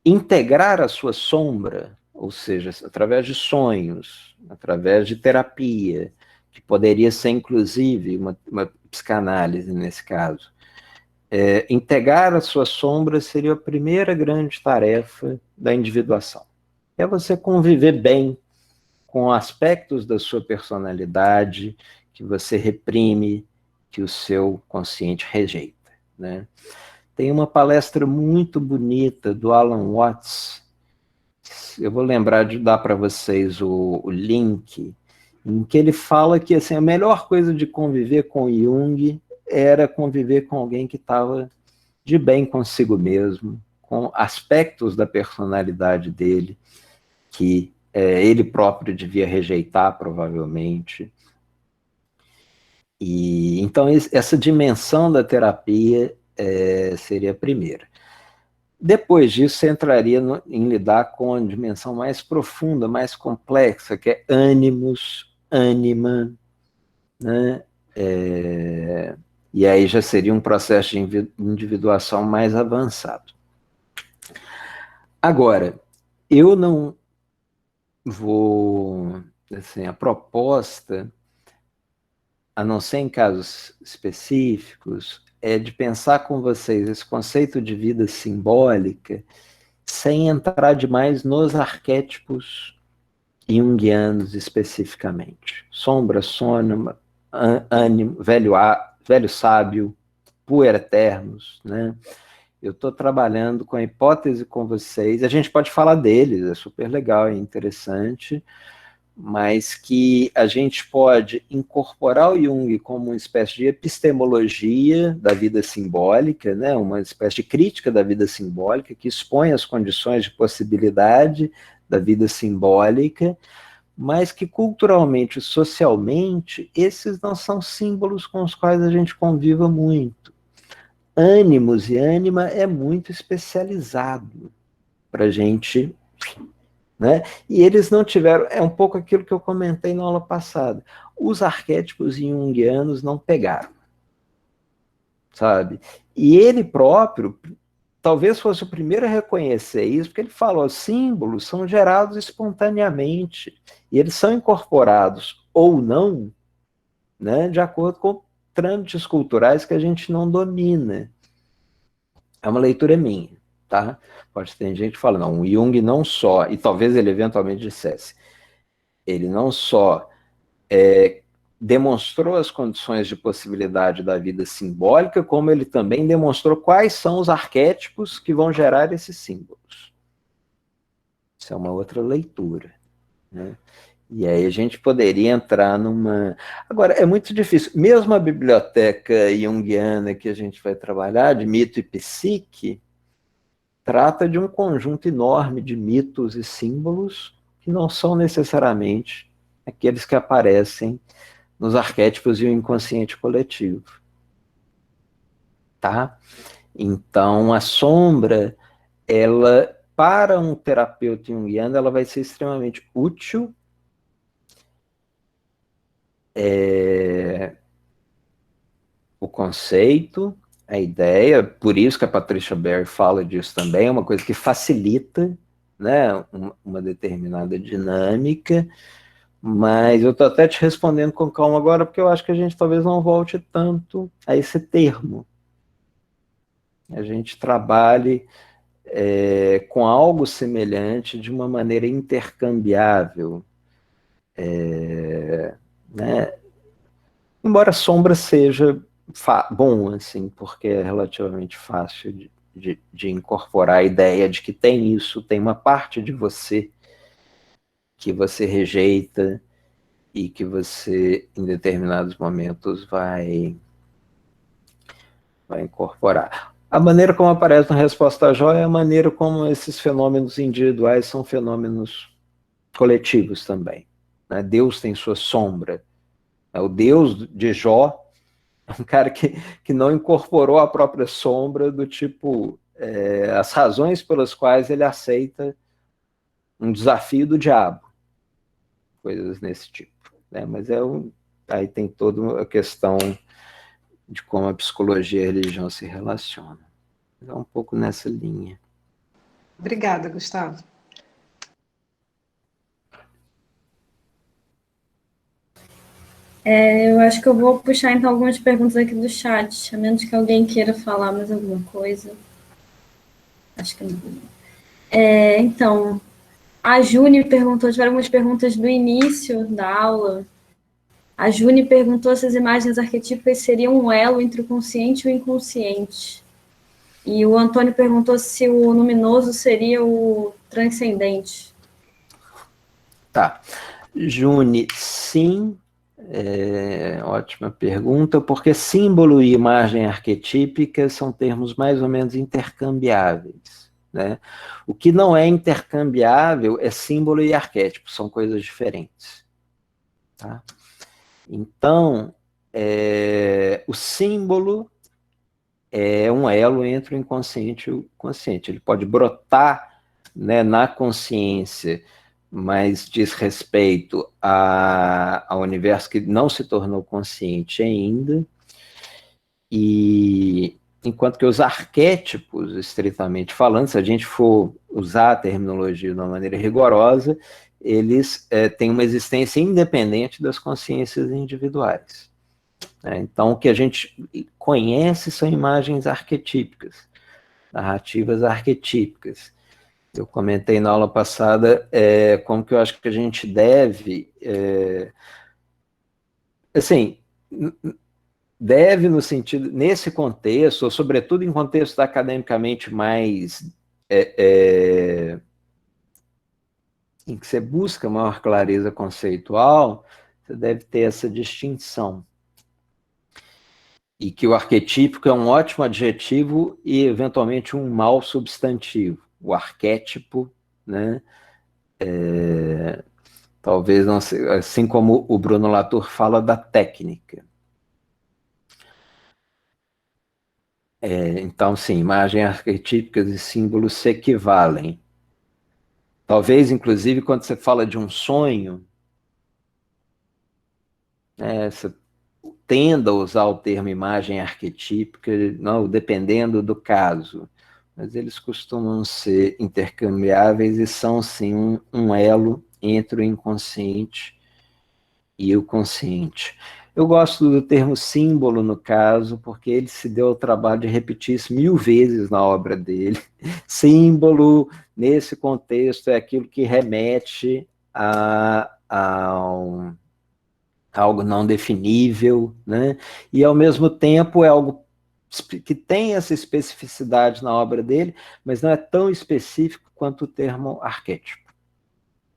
integrar a sua sombra, ou seja, através de sonhos, através de terapia, que poderia ser inclusive uma psicanálise nesse caso, integrar a sua sombra seria a primeira grande tarefa da individuação. que é você conviver bem com aspectos da sua personalidade que você reprime, que o seu consciente rejeita, né? Tem uma palestra muito bonita do Alan Watts, eu vou lembrar de dar para vocês o link, em que ele fala que assim, a melhor coisa de conviver com Jung era conviver com alguém que estava de bem consigo mesmo, com aspectos da personalidade dele, que ele próprio devia rejeitar, provavelmente. E então, essa dimensão da terapia seria a primeira. Depois disso, você entraria em lidar com a dimensão mais profunda, mais complexa, que é ânimos, ânima, né? E aí já seria um processo de individuação mais avançado. Agora, eu não vou, assim, a proposta, a não ser em casos específicos, é de pensar com vocês esse conceito de vida simbólica sem entrar demais nos arquétipos junguianos especificamente. Sombra, sono, ânimo, velho sábio, puer-eternos, né? Eu estou trabalhando com a hipótese com vocês, a gente pode falar deles, é super legal, é interessante, mas que a gente pode incorporar o Jung como uma espécie de epistemologia da vida simbólica, né? Uma espécie de crítica da vida simbólica, que expõe as condições de possibilidade da vida simbólica, mas que culturalmente e socialmente, esses não são símbolos com os quais a gente conviva muito. Ânimos e ânima é muito especializado para a gente, né? E eles não tiveram, é um pouco aquilo que eu comentei na aula passada, os arquétipos junguianos não pegaram, sabe? E ele próprio, talvez fosse o primeiro a reconhecer isso, porque ele falou, símbolos são gerados espontaneamente, e eles são incorporados ou não, né, de acordo com trâmites culturais que a gente não domina. É uma leitura minha, tá? Pode ter gente que fala, não, o Jung não só, e talvez ele eventualmente dissesse, ele não só demonstrou as condições de possibilidade da vida simbólica, como ele também demonstrou quais são os arquétipos que vão gerar esses símbolos. Isso é uma outra leitura, né? E aí a gente poderia entrar numa... Agora, é muito difícil. Mesmo a biblioteca junguiana que a gente vai trabalhar, de mito e psique, trata de um conjunto enorme de mitos e símbolos que não são necessariamente aqueles que aparecem nos arquétipos e o inconsciente coletivo. Tá? Então, a sombra, ela, para um terapeuta junguiano, ela vai ser extremamente útil, o conceito, a ideia, por isso que a Patricia Berry fala disso também, é uma coisa que facilita, né, uma determinada dinâmica, mas eu estou até te respondendo com calma agora, porque eu acho que a gente talvez não volte tanto a esse termo. A gente trabalhe com algo semelhante de uma maneira intercambiável, né? Embora sombra seja bom, assim, porque é relativamente fácil de incorporar a ideia de que tem isso, tem uma parte de você que você rejeita e que você, em determinados momentos, vai incorporar. A maneira como aparece na resposta à joia é a maneira como esses fenômenos individuais são fenômenos coletivos também, né? Deus tem sua sombra. O Deus de Jó é um cara que não incorporou a própria sombra, do tipo, as razões pelas quais ele aceita um desafio do diabo, coisas nesse tipo, né? Mas aí tem toda a questão de como a psicologia e a religião se relacionam. É um pouco nessa linha. Obrigada, Gustavo. Eu acho que eu vou puxar então algumas perguntas aqui do chat, a menos que alguém queira falar mais alguma coisa. Acho que não. Então, A Juni perguntou, tiveram algumas perguntas do início da aula. A Juni perguntou se as imagens arquetípicas seriam um elo entre o consciente e o inconsciente. E o Antônio perguntou se o luminoso seria o transcendente. Tá. Juni, sim, ótima pergunta, porque símbolo e imagem arquetípica são termos mais ou menos intercambiáveis, né? O que não é intercambiável é símbolo e arquétipo, são coisas diferentes, tá? Então, o símbolo é um elo entre o inconsciente e o consciente. Ele pode brotar, né, na consciência, mas diz respeito ao universo que não se tornou consciente ainda, e enquanto que os arquétipos, estritamente falando, se a gente for usar a terminologia de uma maneira rigorosa, eles têm uma existência independente das consciências individuais. Então, o que a gente conhece são imagens arquetípicas, narrativas arquetípicas. Eu comentei na aula passada como que eu acho que a gente deve, assim, deve no sentido, nesse contexto, ou sobretudo em contexto academicamente mais, em que você busca maior clareza conceitual, você deve ter essa distinção. E que o arquetípico é um ótimo adjetivo e, eventualmente, um mau substantivo. O arquétipo, né? Talvez não seja, assim como o Bruno Latour fala da técnica. Então, sim, imagens arquetípicas e símbolos se equivalem. Talvez, inclusive, quando você fala de um sonho, você tenda a usar o termo imagem arquetípica, não, dependendo do caso, mas eles costumam ser intercambiáveis e são, sim, um elo entre o inconsciente e o consciente. Eu gosto do termo símbolo, no caso, porque ele se deu ao trabalho de repetir isso 1000 vezes na obra dele. Símbolo, nesse contexto, é aquilo que remete a algo não definível, né? E, ao mesmo tempo, é algo que tem essa especificidade na obra dele, mas não é tão específico quanto o termo arquétipo,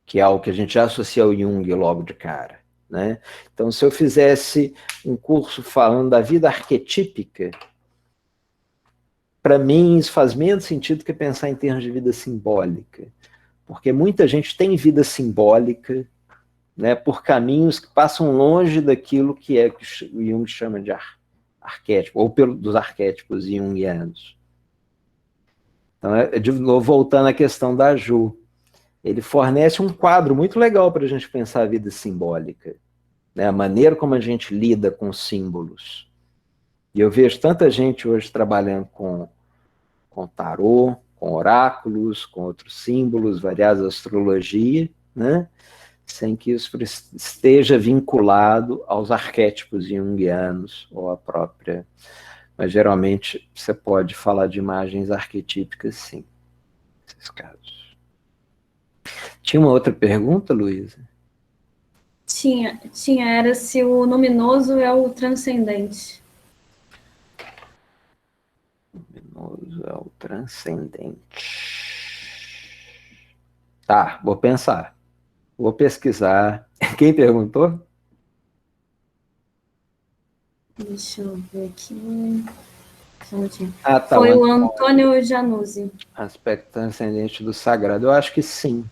que é algo que a gente já associa ao Jung logo de cara, né? Então, se eu fizesse um curso falando da vida arquetípica, para mim isso faz menos sentido que pensar em termos de vida simbólica, porque muita gente tem vida simbólica, né, por caminhos que passam longe daquilo que o Jung chama de arquétipo, ou dos arquétipos jungianos. Então, de novo, voltando à questão da Ju, ele fornece um quadro muito legal para a gente pensar a vida simbólica, né, a maneira como a gente lida com símbolos. E eu vejo tanta gente hoje trabalhando com tarô, com oráculos, com outros símbolos, variados da astrologia, né, sem que isso esteja vinculado aos arquétipos jungianos ou à própria. Mas, geralmente, você pode falar de imagens arquetípicas, sim, nesses casos. Tinha uma outra pergunta, Luísa? Tinha, era se o luminoso é o transcendente. Luminoso é o transcendente. Tá, vou pensar. Vou pesquisar. Quem perguntou? Deixa eu ver aqui. Tá, foi o Antônio Januzzi. Aspecto transcendente do sagrado. Eu acho que sim.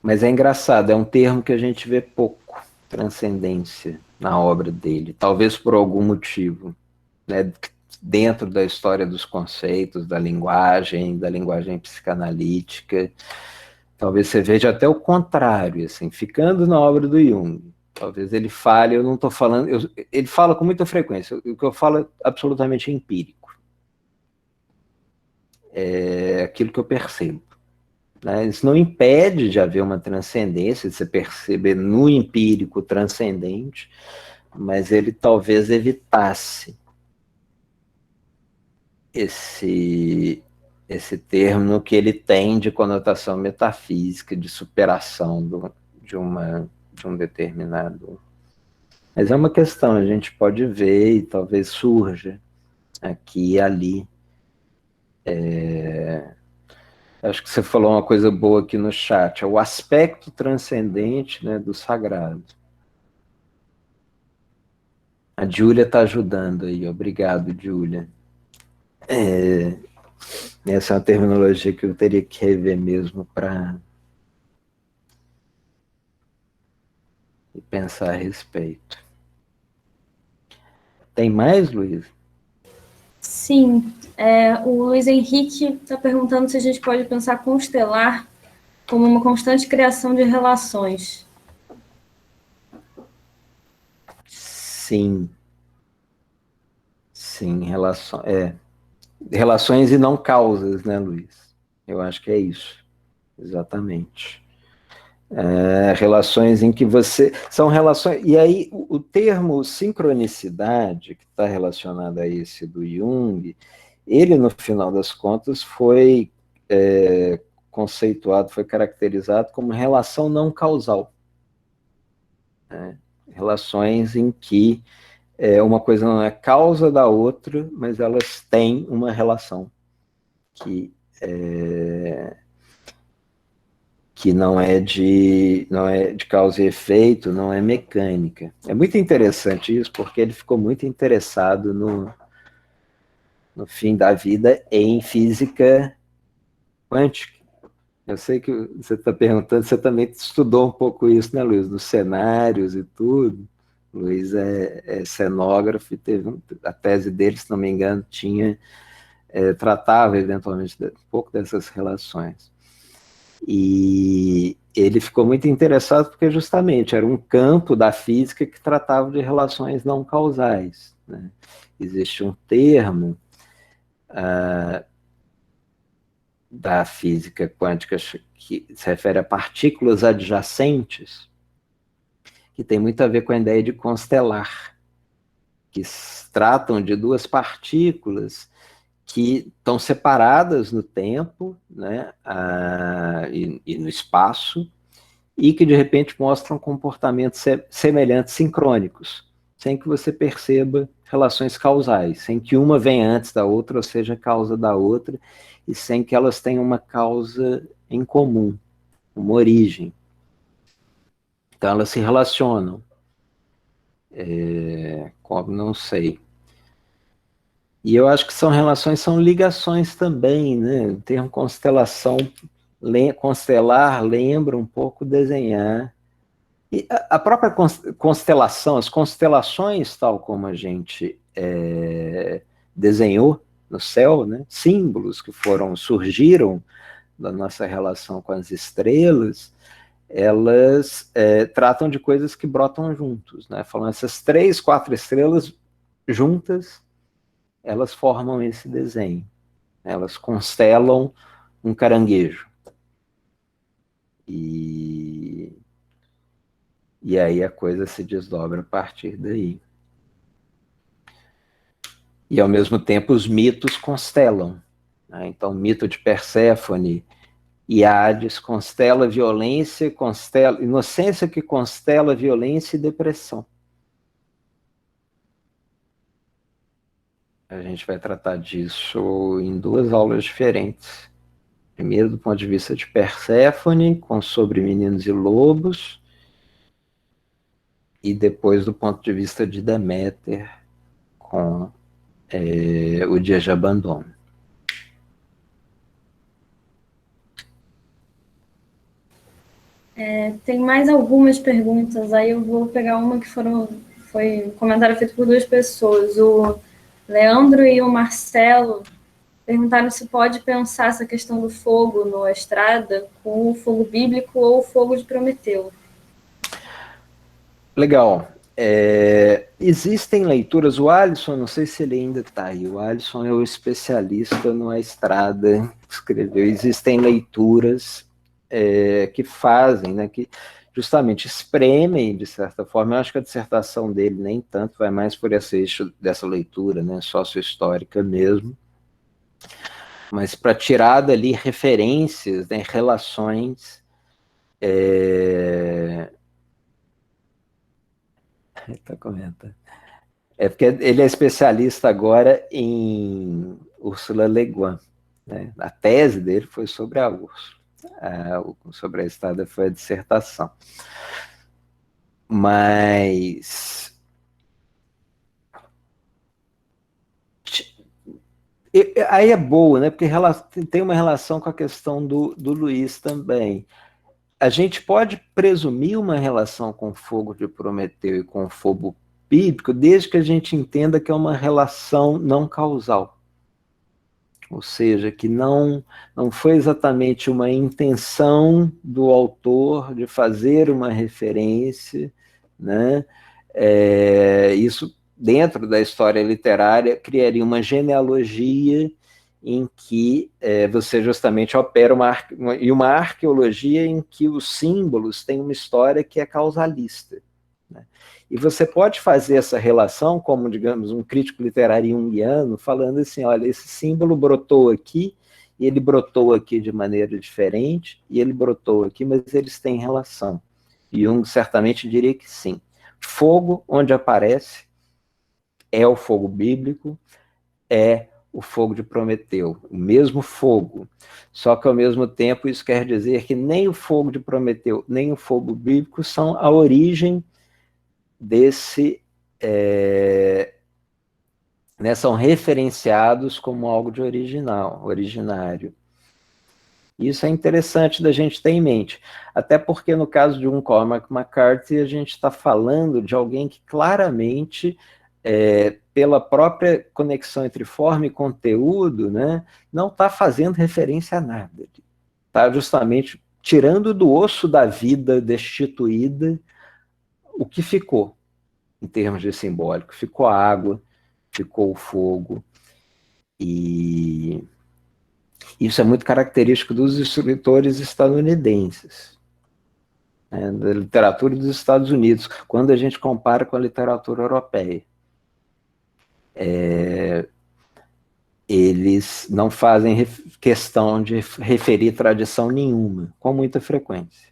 Mas é engraçado, é um termo que a gente vê pouco, transcendência, na obra dele. Talvez por algum motivo, né? Dentro da história dos conceitos, da linguagem psicanalítica. Talvez você veja até o contrário, assim, ficando na obra do Jung. Talvez ele fale, eu não estou falando... ele fala com muita frequência, o que eu falo é absolutamente empírico. É aquilo que eu percebo. Né? Isso não impede de haver uma transcendência, de você perceber no empírico transcendente, mas ele talvez evitasse esse termo que ele tem de conotação metafísica, de superação de um determinado... Mas é uma questão, a gente pode ver e talvez surja aqui e ali. Acho que você falou uma coisa boa aqui no chat, é o aspecto transcendente, né, do sagrado. A Júlia está ajudando aí, obrigado, Júlia. Essa é uma terminologia que eu teria que rever mesmo para pensar a respeito. Tem mais, Luiz? Sim, o Luiz Henrique está perguntando se a gente pode pensar constelar como uma constante criação de relações. Sim. Sim, relações e não causas, né, Luiz? Eu acho que é isso, exatamente. Relações em que você... São relações... E aí, o termo sincronicidade, que está relacionado a esse do Jung, ele, no final das contas, foi conceituado, foi caracterizado como relação não causal. Né? Relações em que uma coisa não é causa da outra, mas elas têm uma relação que não é de causa e efeito, não é mecânica. É muito interessante isso, porque ele ficou muito interessado no fim da vida em física quântica. Eu sei que você está perguntando, você também estudou um pouco isso, né, Luiz? Nos cenários e tudo. Luiz é cenógrafo e teve a tese dele, se não me engano, tratava eventualmente um pouco dessas relações. E ele ficou muito interessado porque justamente era um campo da física que tratava de relações não causais. Né? Existe um termo da física quântica que se refere a partículas adjacentes, que tem muito a ver com a ideia de constelar, que tratam de duas partículas que estão separadas no tempo, né, e no espaço, e que de repente mostram comportamentos semelhantes, sincrônicos, sem que você perceba relações causais, sem que uma venha antes da outra, ou seja, causa da outra, e sem que elas tenham uma causa em comum, uma origem. Então elas se relacionam. Como não sei. E eu acho que são ligações também, né? O termo constelação, constelar lembra um pouco desenhar. E a própria constelação, as constelações, tal como a gente desenhou no céu, né? Símbolos que surgiram da nossa relação com as estrelas, elas tratam de coisas que brotam juntos, né? Falando essas 3, 4 estrelas juntas, elas formam esse desenho. Elas constelam um caranguejo. E aí a coisa se desdobra a partir daí. E, ao mesmo tempo, os mitos constelam. Né? Então, o mito de Perséfone e Hades constela violência, constela inocência, que constela violência e depressão. A gente vai tratar disso em 2 aulas diferentes. Primeiro, do ponto de vista de Perséfone, sobre meninos e lobos, e depois do ponto de vista de Deméter, com o dia de abandono. Tem mais algumas perguntas, aí eu vou pegar uma que foi um comentário feito por 2 pessoas. O Leandro e o Marcelo perguntaram se pode pensar essa questão do fogo no Estrada com o fogo bíblico ou o fogo de Prometeu. Legal. Existem leituras, o Alisson, não sei se ele ainda está aí, o Alisson é o especialista no Estrada, escreveu, existem leituras que fazem, né, que justamente espremem, de certa forma. Eu acho que a dissertação dele nem tanto vai mais por esse eixo dessa leitura, né, sócio-histórica mesmo, mas para tirar dali referências, né, relações. Tá comentando. É porque ele é especialista agora em Ursula Le Guin, né? A tese dele foi sobre a Úrsula. Sobre a Estada foi a dissertação. Mas aí é boa, né? Porque tem uma relação com a questão do Luiz também. A gente pode presumir uma relação com o fogo de Prometeu e com o fogo bíblico, desde que a gente entenda que é uma relação não causal. Ou seja, que não foi exatamente uma intenção do autor de fazer uma referência, né? Isso, dentro da história literária, criaria uma genealogia em que você justamente opera uma arqueologia em que os símbolos têm uma história que é causalista, né? E você pode fazer essa relação como, digamos, um crítico literário junguiano, falando assim, olha, esse símbolo brotou aqui, e ele brotou aqui de maneira diferente, e ele brotou aqui, mas eles têm relação. E Jung certamente diria que sim. Fogo, onde aparece, é o fogo bíblico, é o fogo de Prometeu, o mesmo fogo. Só que, ao mesmo tempo, isso quer dizer que nem o fogo de Prometeu, nem o fogo bíblico são a origem desse... né, são referenciados como algo de originário. Isso é interessante da gente ter em mente. Até porque, no caso de um Cormac McCarthy, a gente está falando de alguém que claramente... pela própria conexão entre forma e conteúdo, né, não está fazendo referência a nada. Está justamente tirando do osso da vida destituída o que ficou, em termos de simbólico. Ficou a água, ficou o fogo. E isso é muito característico dos escritores estadunidenses, né, da literatura dos Estados Unidos, quando a gente compara com a literatura europeia. Eles não fazem questão de referir tradição nenhuma, com muita frequência.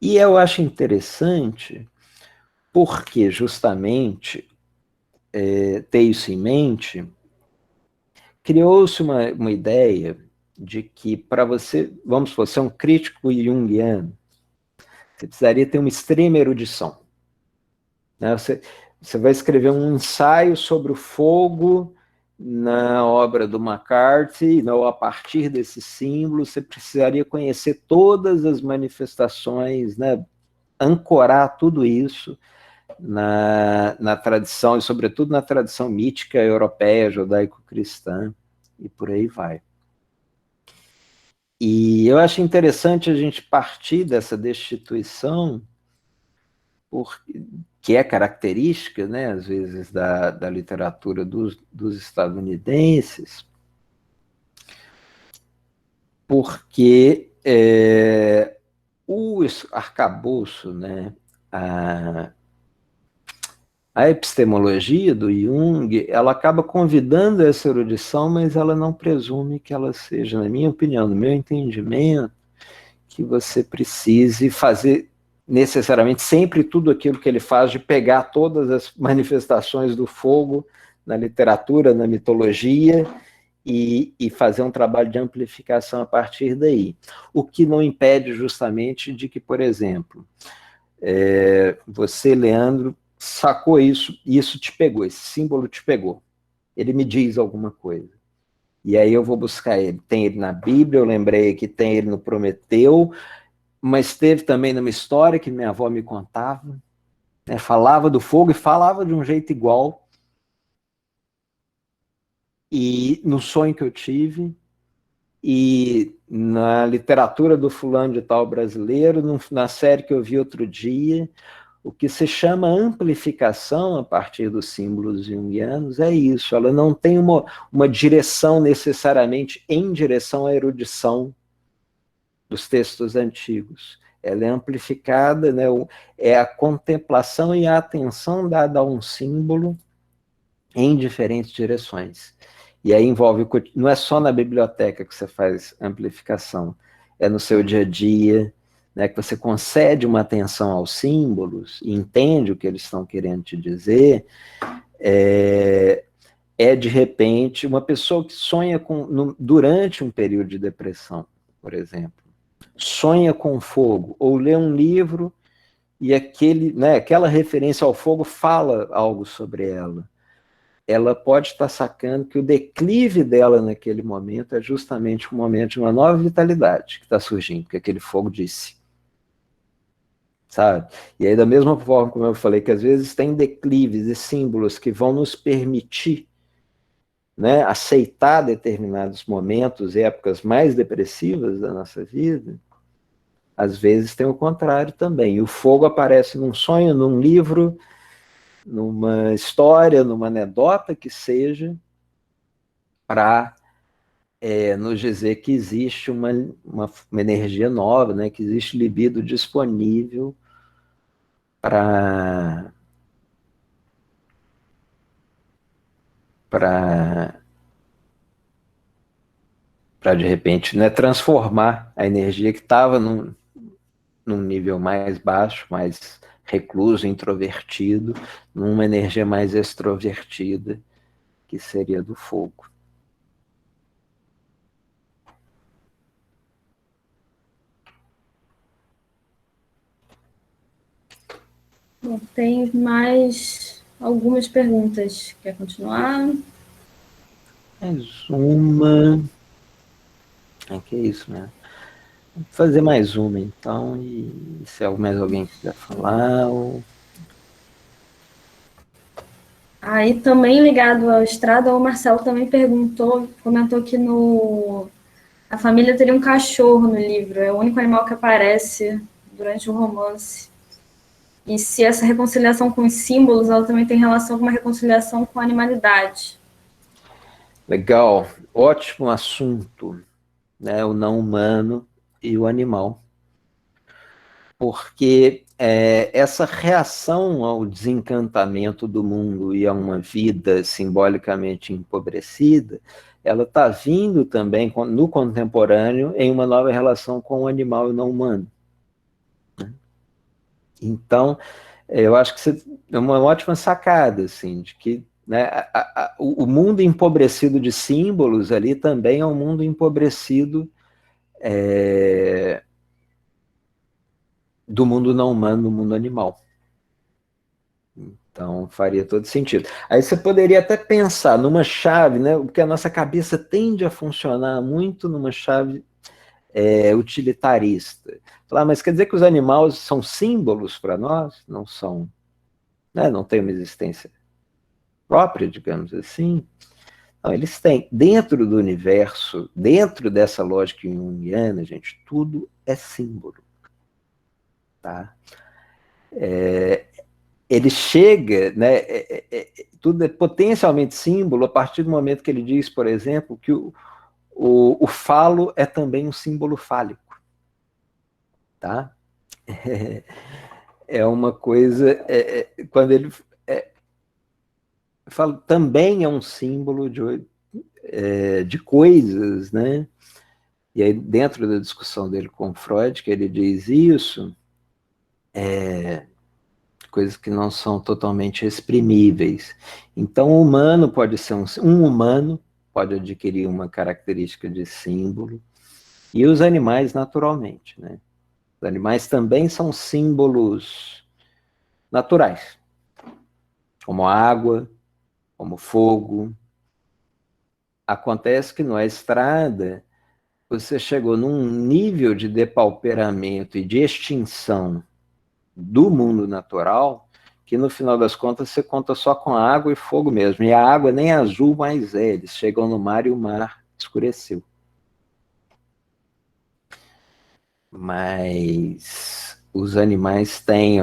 E eu acho interessante porque, justamente, ter isso em mente, criou-se uma ideia de que, para você, vamos supor, ser um crítico junguiano, você precisaria ter uma extrema erudição, né? Você vai escrever um ensaio sobre o fogo na obra do McCarthy, a partir desse símbolo, você precisaria conhecer todas as manifestações, né? Ancorar tudo isso na tradição, e sobretudo na tradição mítica europeia, judaico-cristã, e por aí vai. E eu acho interessante a gente partir dessa destituição, que é característica, né, às vezes, da literatura dos estadunidenses, porque o arcabouço, né, a epistemologia do Jung, ela acaba convidando essa erudição, mas ela não presume que ela seja, na minha opinião, no meu entendimento, que você precise fazer necessariamente sempre tudo aquilo que ele faz, de pegar todas as manifestações do fogo na literatura, na mitologia, e fazer um trabalho de amplificação a partir daí. O que não impede justamente de que, por exemplo, você, Leandro, sacou isso, e isso te pegou, esse símbolo te pegou. Ele me diz alguma coisa. E aí eu vou buscar ele. Tem ele na Bíblia, eu lembrei que tem ele no Prometeu, mas teve também numa história que minha avó me contava, né, falava do fogo e falava de um jeito igual. E no sonho que eu tive, e na literatura do fulano de tal brasileiro, na série que eu vi outro dia, o que se chama amplificação a partir dos símbolos junguianos é isso. Ela não tem uma direção necessariamente em direção à erudição dos textos antigos. Ela é amplificada, né, é a contemplação e a atenção dada a um símbolo em diferentes direções. E aí envolve, não é só na biblioteca que você faz amplificação, é no seu dia a dia, né, que você concede uma atenção aos símbolos e entende o que eles estão querendo te dizer. De repente, uma pessoa que sonha durante um período de depressão, por exemplo, sonha com fogo, ou lê um livro e aquela referência ao fogo fala algo sobre ela. Ela pode estar sacando que o declive dela naquele momento é justamente um momento de uma nova vitalidade que está surgindo, que aquele fogo disse. Sabe? E aí, da mesma forma como eu falei, que às vezes tem declives e símbolos que vão nos permitir, né, aceitar determinados momentos, épocas mais depressivas da nossa vida, às vezes tem o contrário também. O fogo aparece num sonho, num livro, numa história, numa anedota que seja, para nos dizer que existe uma energia nova, né, que existe libido disponível para de repente, né, transformar a energia que estava num nível mais baixo, mais recluso, introvertido, numa energia mais extrovertida, que seria do fogo. Bom, tem mais algumas perguntas. Quer continuar? Mais uma. Que é isso, né? Vou fazer mais uma, então, e se mais alguém quiser falar, ou... Aí também ligado ao Estrada, o Marcelo também comentou que a família teria um cachorro no livro, é o único animal que aparece durante o romance. E se essa reconciliação com os símbolos, ela também tem relação com uma reconciliação com a animalidade. Legal, ótimo assunto, né? O não humano e o animal. Porque essa reação ao desencantamento do mundo e a uma vida simbolicamente empobrecida, ela está vindo também no contemporâneo em uma nova relação com o animal e o não humano. Então, eu acho que é uma ótima sacada, assim, de que, né, o mundo empobrecido de símbolos ali também é um mundo empobrecido do mundo não humano, do mundo animal. Então, faria todo sentido. Aí você poderia até pensar numa chave, né, porque a nossa cabeça tende a funcionar muito numa chave utilitarista. Falar, mas quer dizer que os animais são símbolos para nós? Não são, né, não têm uma existência própria, digamos assim. Não, eles têm. Dentro do universo, dentro dessa lógica junguiana, gente, tudo é símbolo. Tá? Ele chega, né, tudo é potencialmente símbolo a partir do momento que ele diz, por exemplo, que o falo é também um símbolo fálico. Tá? É uma coisa, quando ele fala, também é um símbolo de coisas, né? E aí, dentro da discussão dele com Freud, que ele diz isso, coisas que não são totalmente exprimíveis. Então, o humano pode ser um humano, pode adquirir uma característica de símbolo, e os animais, naturalmente, né? Os animais também são símbolos naturais, como a água, como fogo. Acontece que na estrada você chegou num nível de depauperamento e de extinção do mundo natural que no final das contas você conta só com água e fogo mesmo. E a água nem azul mais é, eles chegam no mar e o mar escureceu. Mas os animais têm,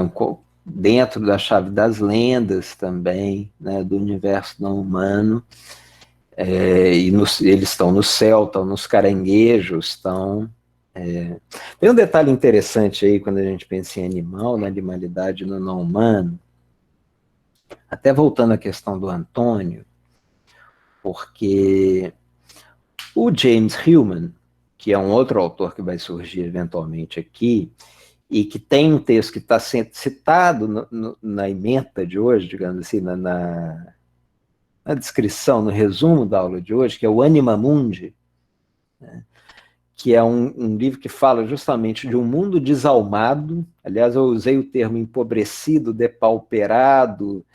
dentro da chave das lendas também, né, do universo não humano, eles estão no céu, estão nos caranguejos, estão Tem um detalhe interessante aí, quando a gente pensa em animal, na animalidade, no não humano, até voltando à questão do Antônio, porque o James Hillman, que é um outro autor que vai surgir eventualmente aqui, e que tem um texto que está sendo citado na ementa de hoje, digamos assim, na descrição, no resumo da aula de hoje, que é o Anima Mundi, né, que é um livro que fala justamente de um mundo desalmado. Aliás, eu usei o termo empobrecido, depauperado,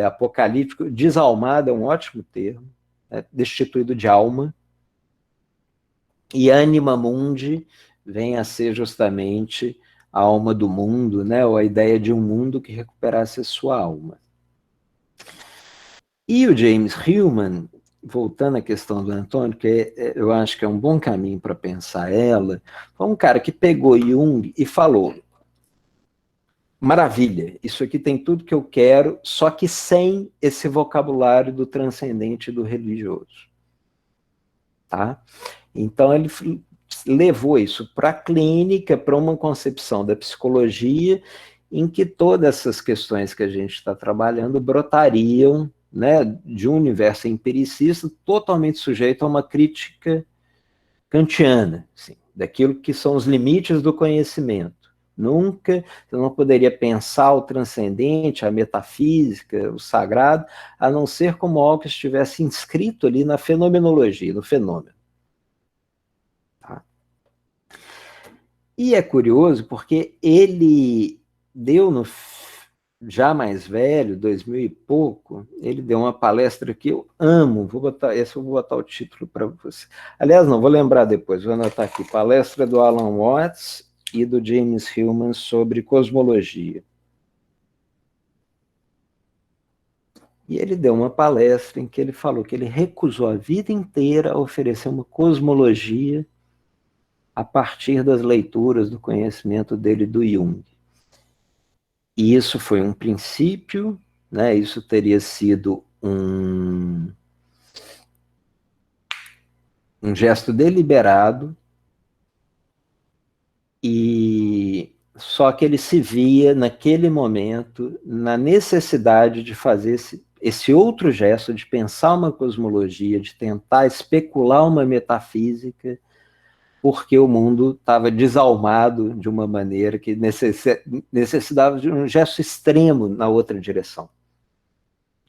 apocalíptico. Desalmado é um ótimo termo, né, destituído de alma. E Anima Mundi vem a ser justamente a alma do mundo, né, ou a ideia de um mundo que recuperasse a sua alma. E o James Hillman, voltando à questão do Antônio, que eu acho que é um bom caminho para pensar ela, foi um cara que pegou Jung e falou: maravilha, isso aqui tem tudo que eu quero, só que sem esse vocabulário do transcendente e do religioso. Tá? Então ele levou isso para a clínica, para uma concepção da psicologia, em que todas essas questões que a gente está trabalhando brotariam, né, de um universo empiricista totalmente sujeito a uma crítica kantiana, assim, daquilo que são os limites do conhecimento. Nunca você não poderia pensar o transcendente, a metafísica, o sagrado, a não ser como algo que estivesse inscrito ali na fenomenologia, no fenômeno. Tá? E é curioso porque ele deu já mais velho, 2000 e pouco, ele deu uma palestra que eu amo, vou botar o título para você. Aliás, não, vou lembrar depois, vou anotar aqui, palestra do Alan Watts e do James Hillman sobre cosmologia. E ele deu uma palestra em que ele falou que ele recusou a vida inteira a oferecer uma cosmologia a partir das leituras do conhecimento dele do Jung. E isso foi um princípio, né? Isso teria sido um gesto deliberado, e só que ele se via naquele momento na necessidade de fazer esse outro gesto, de pensar uma cosmologia, de tentar especular uma metafísica, porque o mundo estava desalmado de uma maneira que necessitava de um gesto extremo na outra direção,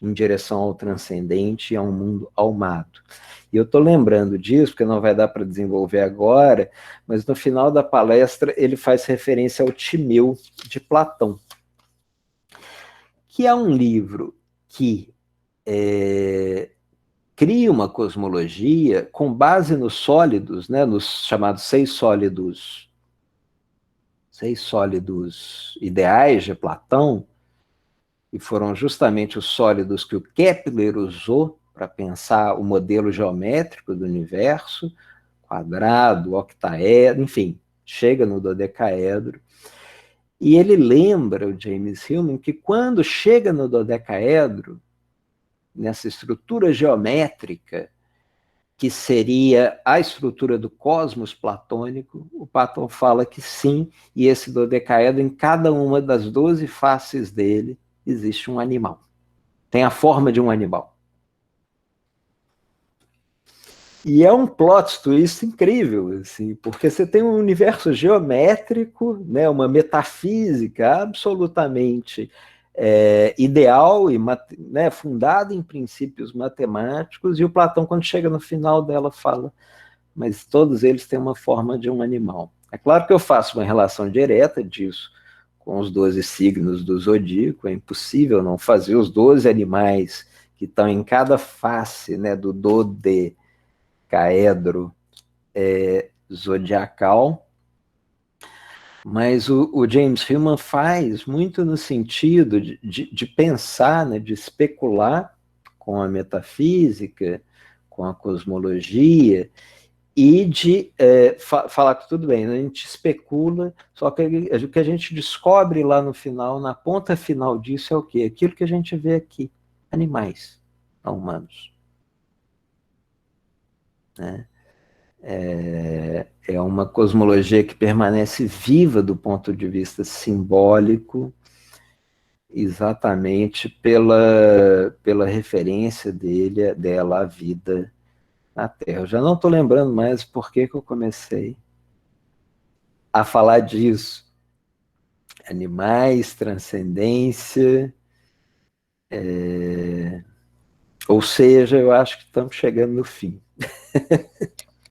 em direção ao transcendente e a um mundo almado. E eu estou lembrando disso, porque não vai dar para desenvolver agora, mas no final da palestra ele faz referência ao Timeu, de Platão, que é um livro que cria uma cosmologia com base nos sólidos, né, nos chamados seis sólidos ideais de Platão, e foram justamente os sólidos que o Kepler usou para pensar o modelo geométrico do universo, quadrado, octaedro, enfim, chega no dodecaedro. E ele lembra, o James Hillman, que quando chega no dodecaedro, nessa estrutura geométrica, que seria a estrutura do cosmos platônico, o Platão fala que sim, e esse dodecaedro, em cada uma das 12 faces dele, existe um animal. Tem a forma de um animal. E é um plot twist incrível, assim, porque você tem um universo geométrico, né, uma metafísica absolutamente ideal e né, fundada em princípios matemáticos, e o Platão, quando chega no final dela, fala, mas todos eles têm uma forma de um animal. É claro que eu faço uma relação direta disso com os 12 signos do zodíaco, é impossível não fazer os 12 animais que estão em cada face, né, do dodecaedro zodiacal, mas o James Hillman faz muito no sentido de pensar, né, de especular com a metafísica, com a cosmologia, e de falar que tudo bem, né, a gente especula, só que o que a gente descobre lá no final, na ponta final disso é o quê? Aquilo que a gente vê aqui, animais, não humanos. Né? É uma cosmologia que permanece viva do ponto de vista simbólico, exatamente pela referência dela à vida na Terra. Eu já não estou lembrando mais por que eu comecei a falar disso. Animais, transcendência, ou seja, eu acho que estamos chegando no fim.